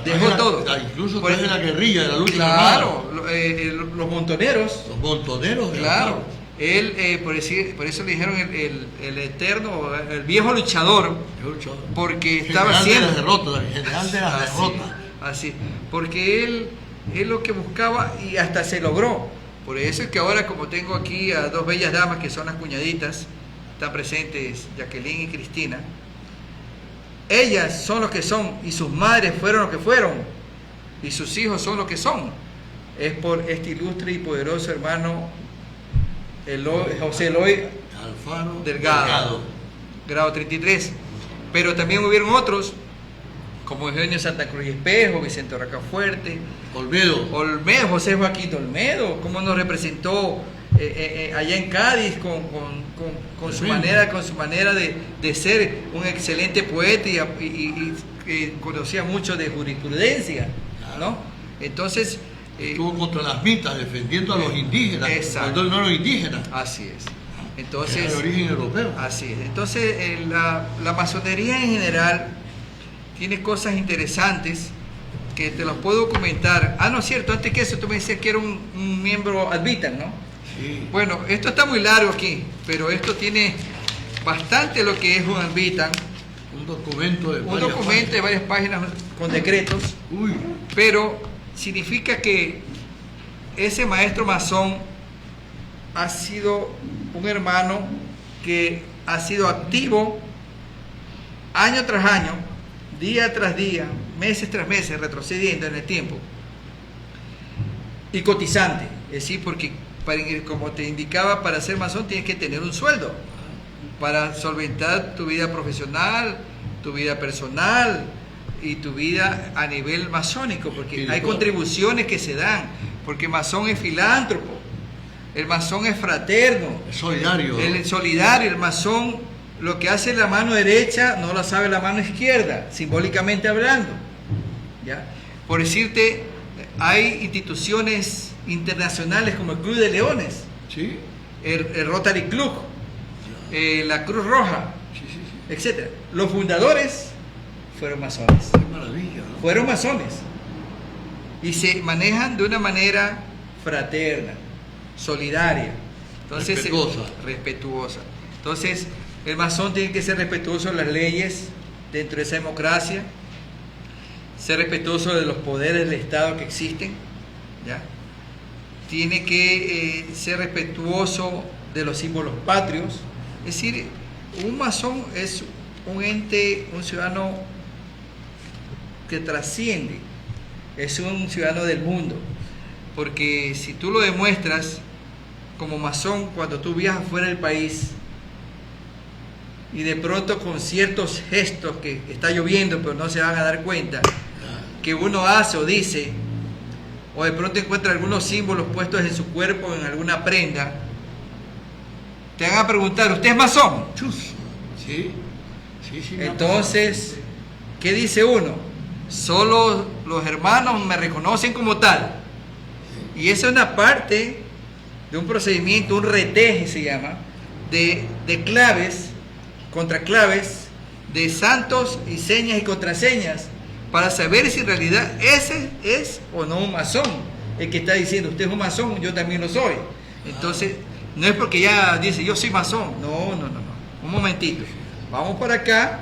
Dejó todo. Incluso después de la guerrilla, de la lucha claro, armada. Los montoneros. Los montoneros. Claro. Él, por eso le dijeron el eterno, el viejo luchador, porque estaba siempre general de las derrotas. Así, porque él lo que buscaba y hasta se logró. Por eso es que ahora, como tengo aquí a dos bellas damas que son las cuñaditas, están presentes Jacqueline y Cristina, ellas son los que son y sus madres fueron los que fueron y sus hijos son los que son. Es por este ilustre y poderoso hermano José Eloy Alfaro Delgado, grado 33. Pero también hubieron otros, como Eugenio Santa Cruz y Espejo, Vicente Rocafuerte, Olmedo, José Joaquín Olmedo, cómo nos representó allá en Cádiz con su manera de ser un excelente poeta y conocía mucho de jurisprudencia, ¿no? Entonces estuvo contra las mitas, defendiendo a los indígenas, cuando no a los indígenas. Así es. Entonces, de origen europeo. Así es. Entonces, la masonería en general tiene cosas interesantes que te las puedo comentar. No es cierto, antes que eso tú me decías que era un miembro ad vitam, ¿no? Sí. Bueno, esto está muy largo aquí, pero esto tiene bastante lo que es un ad vitam. Un documento de varias páginas con decretos. Uy. Pero significa que ese maestro masón ha sido un hermano que ha sido activo año tras año, día tras día, meses tras meses, retrocediendo en el tiempo y cotizante, es decir, porque como te indicaba, para ser masón tienes que tener un sueldo para solventar tu vida profesional, tu vida personal y tu vida a nivel masónico, porque hay contribuciones que se dan, porque masón es filántropo, el masón es fraterno, es solidario. El solidario, el masón, lo que hace la mano derecha no lo sabe la mano izquierda, simbólicamente hablando, ¿ya? Por decirte, hay instituciones internacionales como el Club de Leones, ¿sí? el Rotary Club, la Cruz Roja, sí. etc. Los fundadores fueron masones. Qué maravilla, ¿no? Fueron masones. Y se manejan de una manera fraterna, solidaria. Entonces, respetuosa. Entonces, el masón tiene que ser respetuoso de las leyes dentro de esa democracia, ser respetuoso de los poderes del Estado que existen, ¿ya? Tiene que ser respetuoso de los símbolos patrios. Es decir, un masón es un ente, un ciudadano que trasciende, es un ciudadano del mundo, porque si tú lo demuestras como masón cuando tú viajas fuera del país y de pronto con ciertos gestos, que está lloviendo pero no se van a dar cuenta, que uno hace o dice, o de pronto encuentra algunos símbolos puestos en su cuerpo, en alguna prenda, te van a preguntar, ¿usted es masón? Sí. Entonces, ¿qué dice uno? Solo los hermanos me reconocen como tal. Y esa es una parte de un procedimiento, un reteje se llama, de claves, contraclaves, de santos y señas y contraseñas, para saber si en realidad ese es o no un masón. El que está diciendo, usted es un masón, yo también lo soy. Entonces, no es porque ya dice, yo soy masón. No. Un momentito. Vamos por acá,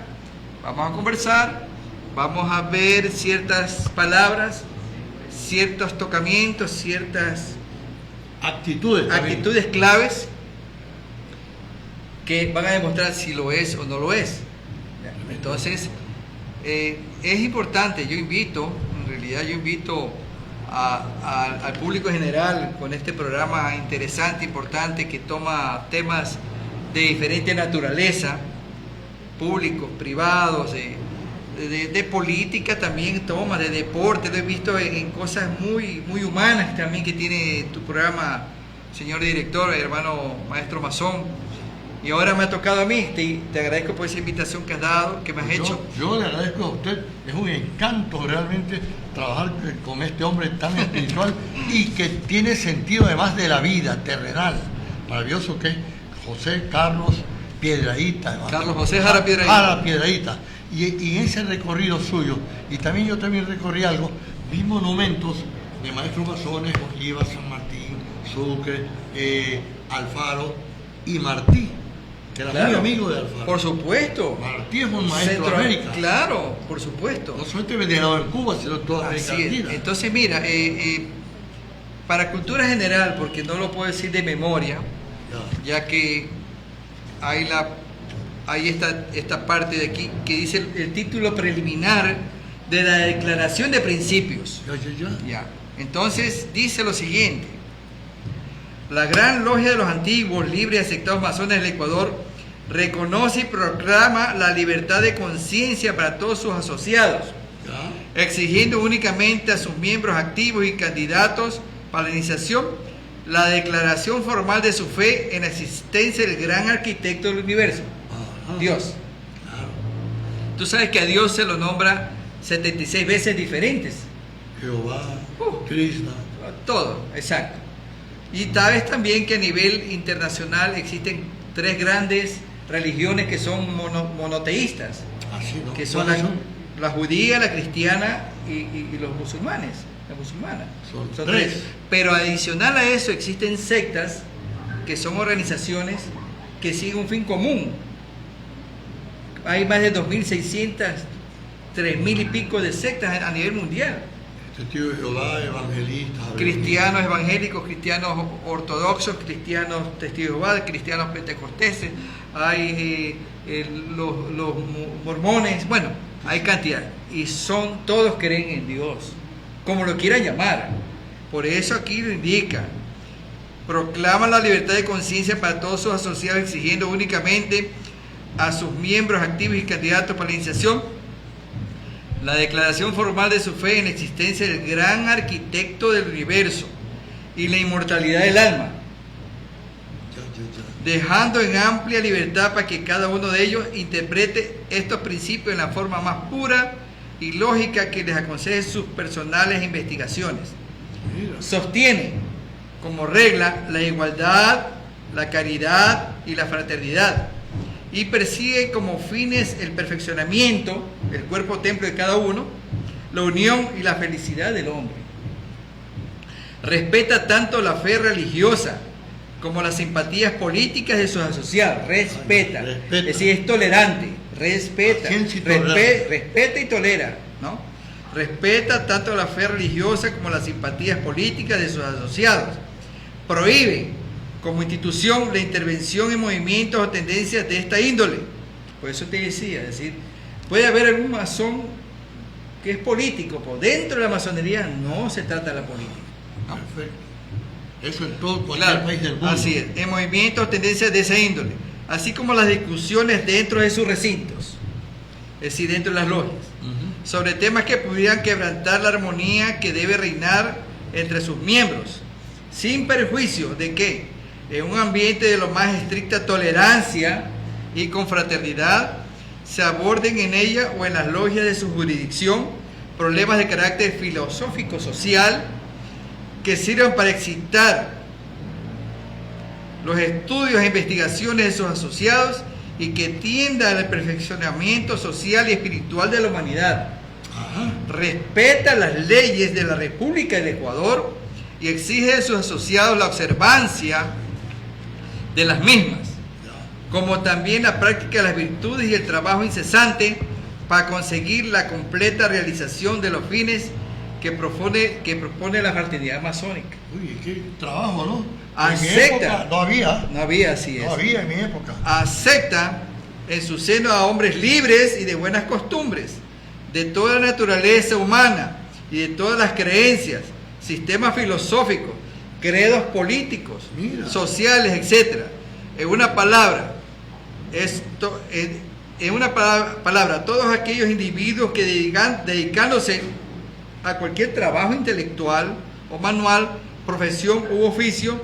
vamos a conversar, vamos a ver ciertas palabras, ciertos tocamientos, ciertas actitudes claves que van a demostrar si lo es o no lo es. Entonces, es importante, yo invito al público en general con este programa interesante, importante, que toma temas de diferente naturaleza, públicos, privados, de política también toma, de deporte, lo he visto en cosas muy, muy humanas también que tiene tu programa, señor director, hermano maestro masón. Y ahora me ha tocado a mí, te agradezco por esa invitación que has dado, que me has hecho. Yo le agradezco a usted, es un encanto realmente trabajar con este hombre tan espiritual y que tiene sentido además de la vida terrenal. Maravilloso que es José Carlos Piedrahíta. Carlos José Jara Piedrahíta. Jara Piedrahíta. Y en ese recorrido suyo, y también yo también recorrí algo, vi monumentos de maestros masones, Bolívar, San Martín, Sucre, Alfaro y Martí, que era muy amigo de Alfaro. Por supuesto. Martí es un maestro de América. Claro, por supuesto. No solamente venerado en Cuba, sino en toda América Así es. Latina. Entonces, mira, para cultura general, porque no lo puedo decir de memoria, ya que hay esta parte de aquí que dice el título preliminar de la Declaración de Principios. Ya. Entonces dice lo siguiente: la Gran Logia de los Antiguos, Libres y Aceptados Masones del Ecuador reconoce y proclama la libertad de conciencia para todos sus asociados, exigiendo únicamente a sus miembros activos y candidatos para la iniciación la declaración formal de su fe en la existencia del gran arquitecto del universo, Dios. Tú sabes que a Dios se lo nombra 76 veces diferentes. Jehová, Krishna. Todo, exacto. Y sabes también que a nivel internacional existen 3 grandes religiones que son monoteístas, ¿no? que son la judía, la cristiana y los musulmanes. La musulmana. Son 3. Pero adicional a eso existen sectas que son organizaciones que siguen un fin común. Hay más de 2.600, 3.000 y pico de sectas a nivel mundial. Testigos de Jehová, evangelistas, cristianos evangélicos, cristianos ortodoxos, cristianos testigos de Jehová, cristianos pentecosteses, hay los mormones, bueno, hay cantidad. Y todos creen en Dios, como lo quieran llamar. Por eso aquí lo indica: proclama la libertad de conciencia para todos sus asociados, exigiendo únicamente a sus miembros activos y candidatos para la iniciación la declaración formal de su fe en la existencia del gran arquitecto del universo y la inmortalidad del alma, dejando en amplia libertad para que cada uno de ellos interprete estos principios en la forma más pura y lógica que les aconseje sus personales investigaciones. Sostiene como regla la igualdad, la caridad y la fraternidad, y persigue como fines el perfeccionamiento, el cuerpo templo de cada uno, la unión y la felicidad del hombre. Respeta tanto la fe religiosa como las simpatías políticas de sus asociados. Respeta. Es decir, es tolerante. Respeta y tolera, ¿no? Respeta tanto la fe religiosa como las simpatías políticas de sus asociados. Prohíbe como institución la intervención en movimientos o tendencias de esta índole. Por eso te decía, es decir, puede haber algún masón que es político, pero dentro de la masonería no se trata de la política, ¿no? Perfecto. Eso en todo cualquier país del mundo. Así es, en movimientos o tendencias de esa índole, así como las discusiones dentro de sus recintos, es decir, dentro de las logias, sobre temas que pudieran quebrantar la armonía que debe reinar entre sus miembros, sin perjuicio de que en un ambiente de lo más estricta tolerancia y confraternidad se aborden en ella o en las logias de su jurisdicción problemas de carácter filosófico social que sirvan para excitar los estudios e investigaciones de sus asociados y que tiendan al perfeccionamiento social y espiritual de la humanidad. Respeta las leyes de la República del Ecuador y exige de sus asociados la observancia de las mismas, como también la práctica de las virtudes y el trabajo incesante para conseguir la completa realización de los fines que propone la fraternidad masónica. Uy, qué trabajo, ¿no? Acepta, en mi época no había, así es. No había en mi época. Acepta en su seno a hombres libres y de buenas costumbres, de toda la naturaleza humana y de todas las creencias, sistemas filosóficos, credos políticos, sociales, etc. En una palabra, en una palabra, todos aquellos individuos que dedicándose a cualquier trabajo intelectual o manual, profesión u oficio,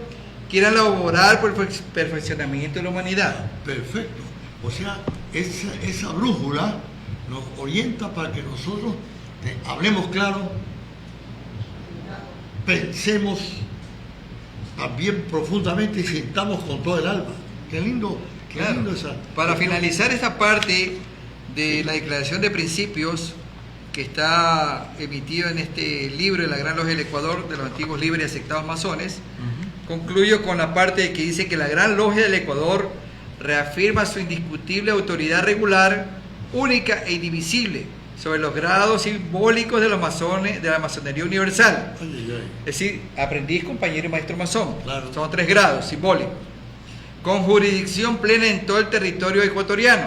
quieran laborar por el perfeccionamiento de la humanidad. Perfecto. O sea, esa brújula nos orienta para que nosotros hablemos claro, pensemos también profundamente y sintamos con todo el alma. Qué lindo, qué Claro. lindo esa. Para finalizar esta parte de la declaración de principios que está emitido en este libro de la Gran Logia del Ecuador, de los antiguos libres y aceptados masones, concluyo con la parte que dice que la Gran Logia del Ecuador reafirma su indiscutible autoridad regular, única e indivisible, sobre los grados simbólicos de los masones, de la masonería universal. Ay, ay, ay. Es decir, aprendiz, compañero y maestro masón. Claro. Son 3 grados simbólicos. Con jurisdicción plena en todo el territorio ecuatoriano,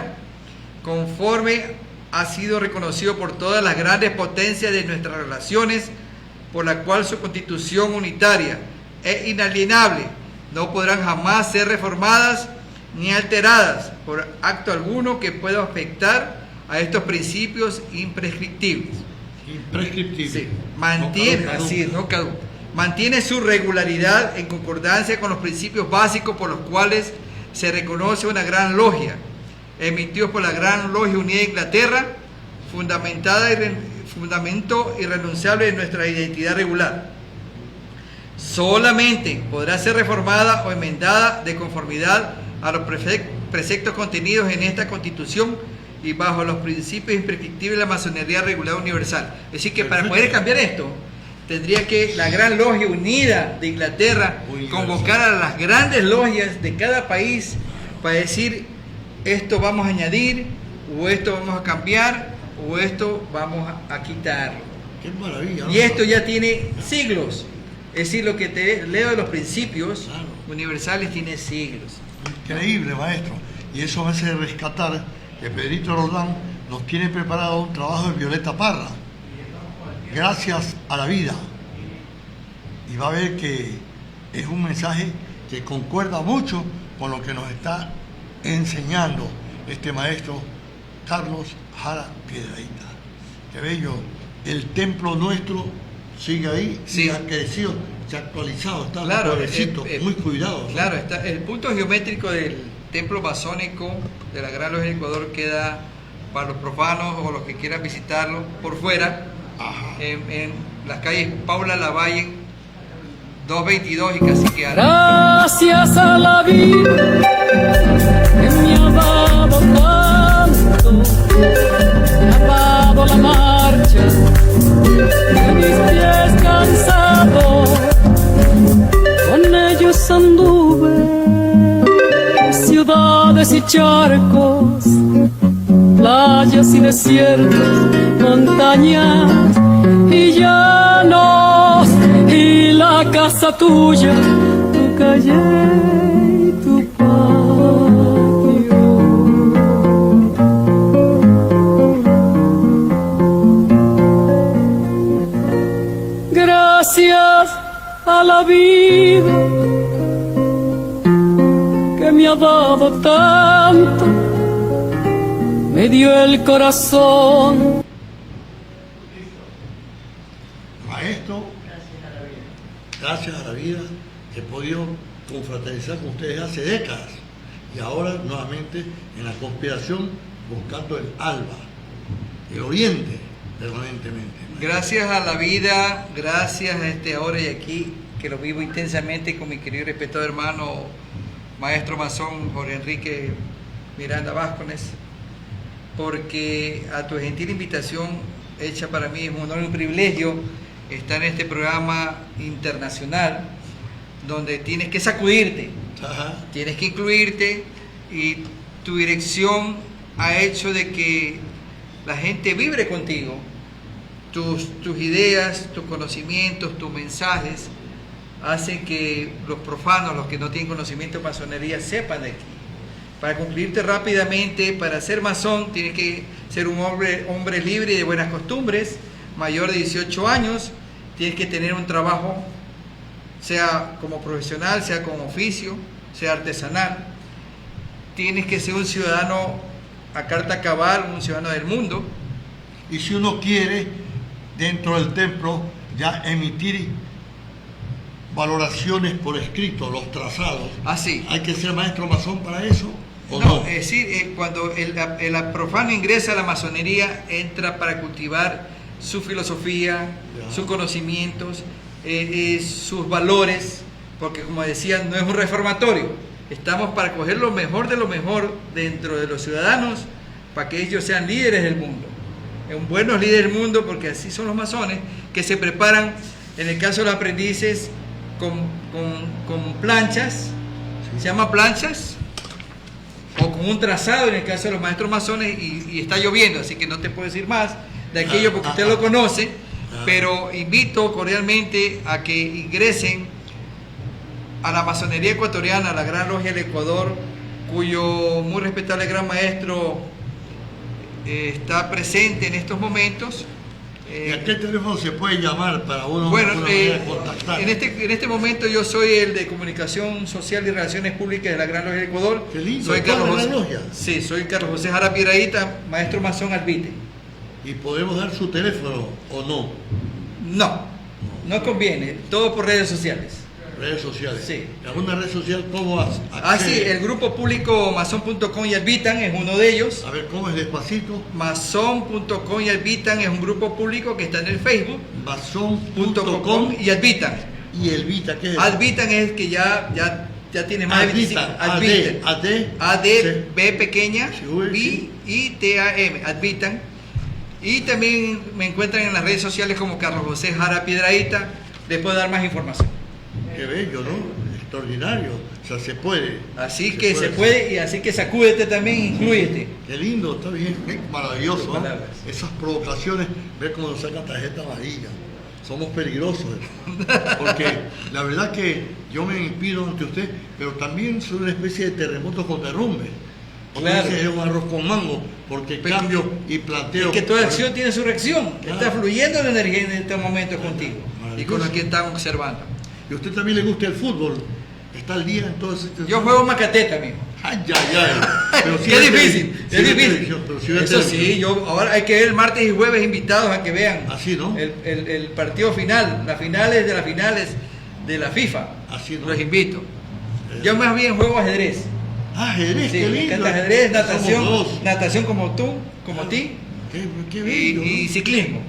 conforme ha sido reconocido por todas las grandes potencias de nuestras relaciones, por la cual su constitución unitaria es inalienable, no podrán jamás ser reformadas ni alteradas por acto alguno que pueda afectar a estos principios imprescriptibles. Imprescriptible. Sí. Mantiene, No caduca. así es, no caduca. Mantiene su regularidad en concordancia con los principios básicos por los cuales se reconoce una gran logia, emitidos por la Gran Logia Unida de Inglaterra, fundamento irrenunciable de nuestra identidad regular. Solamente podrá ser reformada o enmendada de conformidad a los preceptos contenidos en esta Constitución y bajo los principios imprescriptibles de la masonería regular universal. Es decir, que para poder cambiar esto, tendría que la Gran Logia Unida de Inglaterra convocar a las grandes logias de cada país para decir, esto vamos a añadir, o esto vamos a cambiar, o esto vamos a quitar. Qué maravilla. Y esto ya tiene siglos. Es decir, lo que te leo de los principios Claro. universales tiene siglos. Increíble, maestro. Y eso me hace rescatar que Pedrito Roldán nos tiene preparado un trabajo de Violeta Parra. Gracias a la vida. Y va a ver que es un mensaje que concuerda mucho con lo que nos está enseñando este maestro Carlos Jara Piedrahita. Qué bello. El templo nuestro sigue ahí, Sí. y ha crecido, se ha actualizado, está Claro, nuevecito, muy cuidado, ¿no? Claro, está, el punto geométrico del templo masónico de la Gran Logia del Ecuador queda para los profanos o los que quieran visitarlo por fuera, Ajá. en las calles Paula Lavalle 222 y Cacique Ara. Gracias a la vida que me ha dado tanto, me ha dado la marcha de mis pies cansados, con ellos anduve ciudades y charcos, playas y desiertos, montañas y llanos, y la casa tuya, tu calle y tu patio. Gracias a la vida que me ha dado tanto, me dio el corazón. Maestro, gracias a la vida, he podido confraternizar con ustedes hace décadas y ahora nuevamente en la conspiración buscando el alba, el oriente permanentemente. Gracias a la vida, gracias a este ahora y aquí, que lo vivo intensamente con mi querido y respetado hermano, maestro masón Jorge Enrique Miranda Vázquez, porque a tu gentil invitación hecha para mí es un honor y un privilegio estar en este programa internacional donde tienes que sacudirte, Ajá. tienes que incluirte, y tu dirección ha hecho de que la gente vibre contigo, tus ideas, tus conocimientos, tus mensajes hacen que los profanos, los que no tienen conocimiento de masonería, sepan de ti. Para concluirte rápidamente, para ser masón tienes que ser un hombre libre y de buenas costumbres, mayor de 18 años, tienes que tener un trabajo, sea como profesional, sea como oficio, sea artesanal. Tienes que ser un ciudadano a carta cabal, un ciudadano del mundo. Y si uno quiere, dentro del templo, ya emitir valoraciones por escrito, los trazados. Así. ¿Hay que ser maestro masón para eso? ¿O No, no? es decir, cuando el profano ingresa a la masonería, entra para cultivar su filosofía, Ya. sus conocimientos, sus valores, porque como decía, no es un reformatorio. Estamos para coger lo mejor de lo mejor dentro de los ciudadanos, para que ellos sean líderes del mundo. Buenos líderes del mundo, porque así son los masones, que se preparan, en el caso de los aprendices, con planchas, se llama planchas, o con un trazado en el caso de los maestros masones, y está lloviendo, así que no te puedo decir más de aquello porque usted lo conoce, pero invito cordialmente a que ingresen a la masonería ecuatoriana, a la Gran Logia del Ecuador, cuyo muy respetable gran maestro está presente en estos momentos. ¿Y a qué teléfono se puede llamar para uno Bueno, de alguna manera contactar? en este momento yo soy el de Comunicación Social y Relaciones Públicas de la Gran Logia del Ecuador. Qué lindo, Soy ¿toda Carlos la Gran José, Logia? sí, soy Carlos José Jara Piedrahíta, maestro masón Albite. ¿Y podemos dar su teléfono o no? No conviene, todo por redes sociales. Redes sociales. Sí. ¿Alguna red social cómo hace? Sí, el grupo público masón.com y Albitan es uno de ellos. A ver, ¿cómo es despacito? Masón.com y Albitan es un grupo público que está en el Facebook. Masón.com y Albitan. y el Vita, ¿qué es? Albitan es el que ya tiene más de 25. AD, B pequeña, Sí, B, sí. I, T, A, M, Advitan. Y también me encuentran en las redes sociales como Carlos José Jara Piedrahíta. Les puedo dar más información. Qué bello, ¿no? Extraordinario. O sea, se puede. Así que se puede, y así que sacúdete también, inclúyete. Qué lindo, está bien. Qué maravilloso, ¿no? Palabras. Esas provocaciones, ver cómo nos sacan tarjeta amarilla. Somos peligrosos. Porque la verdad que yo me inspiro ante usted, pero también soy una especie de terremoto con derrumbe. Claro. Es un arroz con mango, porque Pero cambio y planteo. Es que toda acción tiene su reacción. Claro. Está fluyendo la energía en este momento contigo y Maravilloso. con los que estamos observando. ¿Y a usted también le gusta el fútbol? ¿Está al día entonces? Yo juego macateta, amigo. Ay, ay, ay. Pero Qué hay difícil, sí es hay difícil. televisión, pero sí hay Eso televisión. sí, ahora hay que ver el martes y jueves invitados a que vean Así, ¿no? el partido final, las finales de la FIFA. Así, ¿no? Los invito. Yo más bien juego ajedrez. Ah, ajedrez, Sí, qué me lindo. encanta ajedrez, Somos natación, dos. natación como tú, como ti, Qué bello. y ¿no? ciclismo.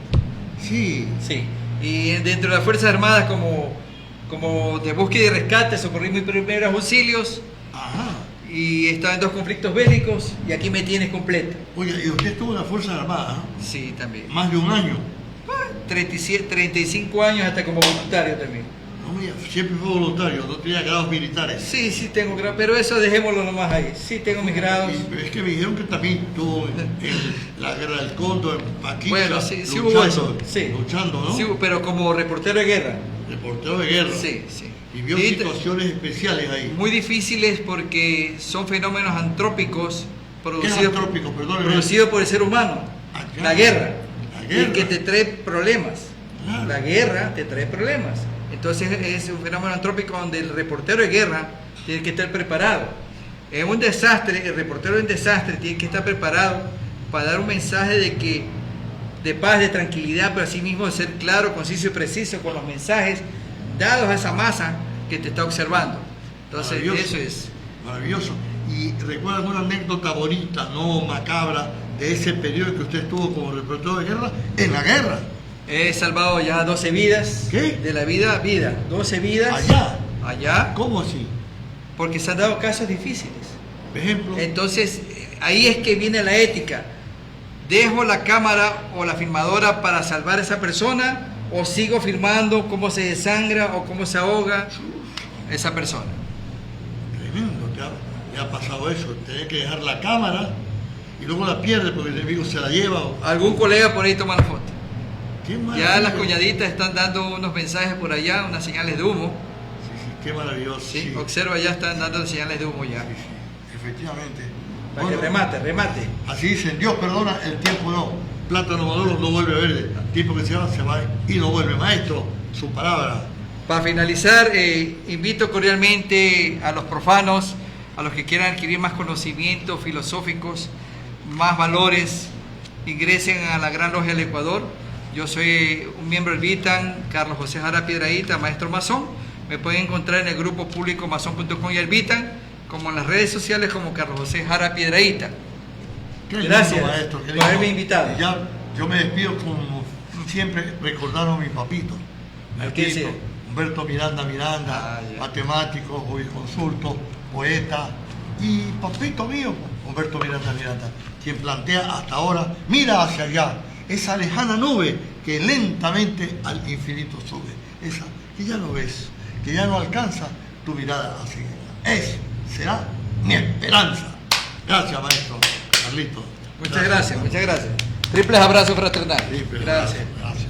Sí. Sí. Y dentro de las Fuerzas Armadas como de búsqueda y rescate, socorrismo y primeros auxilios, Ajá. y he estado en 2 conflictos bélicos y aquí me tienes completo. Oye, y usted estuvo en la Fuerza Armada, Sí, también. más de un año. 35 años hasta como voluntario también. No, mira, siempre fue voluntario, no tenía grados militares. Sí, tengo grados, pero eso dejémoslo nomás ahí. Sí, tengo mis grados. Y es que me dijeron que también estuvo en la guerra del Cóndor, en Paquita, Bueno, sí hubo eso. Sí. luchando, ¿no? Sí, pero como reportero de guerra. Reportero de guerra. Sí. Y vio Y situaciones especiales ahí. muy difíciles porque son fenómenos antrópicos ¿Qué es antrópico? Perdóneme. producidos por el ser humano. Ah, ya. La guerra. La guerra. Y que te trae problemas. Claro. La guerra te trae problemas. Entonces es un fenómeno antrópico donde el reportero de guerra tiene que estar preparado. En un desastre, el reportero en desastre tiene que estar preparado para dar un mensaje de paz, de tranquilidad, pero asimismo de ser claro, conciso y preciso con los mensajes dados a esa masa que te está observando. Entonces, Maravilloso. eso es. Maravilloso. ¿Y recuerda alguna anécdota bonita, no macabra, de ese periodo que usted estuvo como reportero de guerra en la guerra? He salvado ya 12 vidas. ¿Qué? De la vida. 12 vidas. Allá. ¿Cómo así? Porque se han dado casos difíciles. Por ejemplo. Entonces, ahí es que viene la ética. ¿Dejo la cámara o la filmadora para salvar a esa persona? ¿O sigo filmando cómo se desangra o cómo se ahoga esa persona? Tremendo, te ha pasado eso. Tenés que dejar la cámara y luego la pierde porque el enemigo se la lleva. Algún colega por ahí toma la foto. Qué Ya maravilla. las cuñaditas están dando unos mensajes por allá, unas señales de humo. Sí, qué maravilloso. ¿Sí? Sí. Observa, ya están dando señales de humo ya. Sí, efectivamente. Para Bueno, que remate. así dicen, Dios perdona, el tiempo no. Plátano maduro no vuelve verde. Tiempo que se va y no vuelve. Maestro, su palabra. Para finalizar, invito cordialmente a los profanos, a los que quieran adquirir más conocimientos filosóficos, más valores, ingresen a la Gran Logia del Ecuador. Yo soy un miembro del VITAN, Carlos José Jara Piedrahita, maestro masón. Me pueden encontrar en el grupo público masón.com y el VITAN, como en las redes sociales como Carlos José Jara Piedrahita. Gracias maestro, por haberme invitado. Y ya, yo me despido como siempre, recordando a mi papito. Humberto Miranda, matemático, jurisconsulto, poeta y papito mío, Humberto Miranda, quien plantea hasta ahora, mira hacia allá, esa lejana nube que lentamente al infinito sube, esa que ya no ves, que ya no alcanza tu mirada a seguirla. Esa será mi esperanza. Gracias, maestro Carlito. Muchas gracias. Triples abrazos fraternales. Gracias, maestro.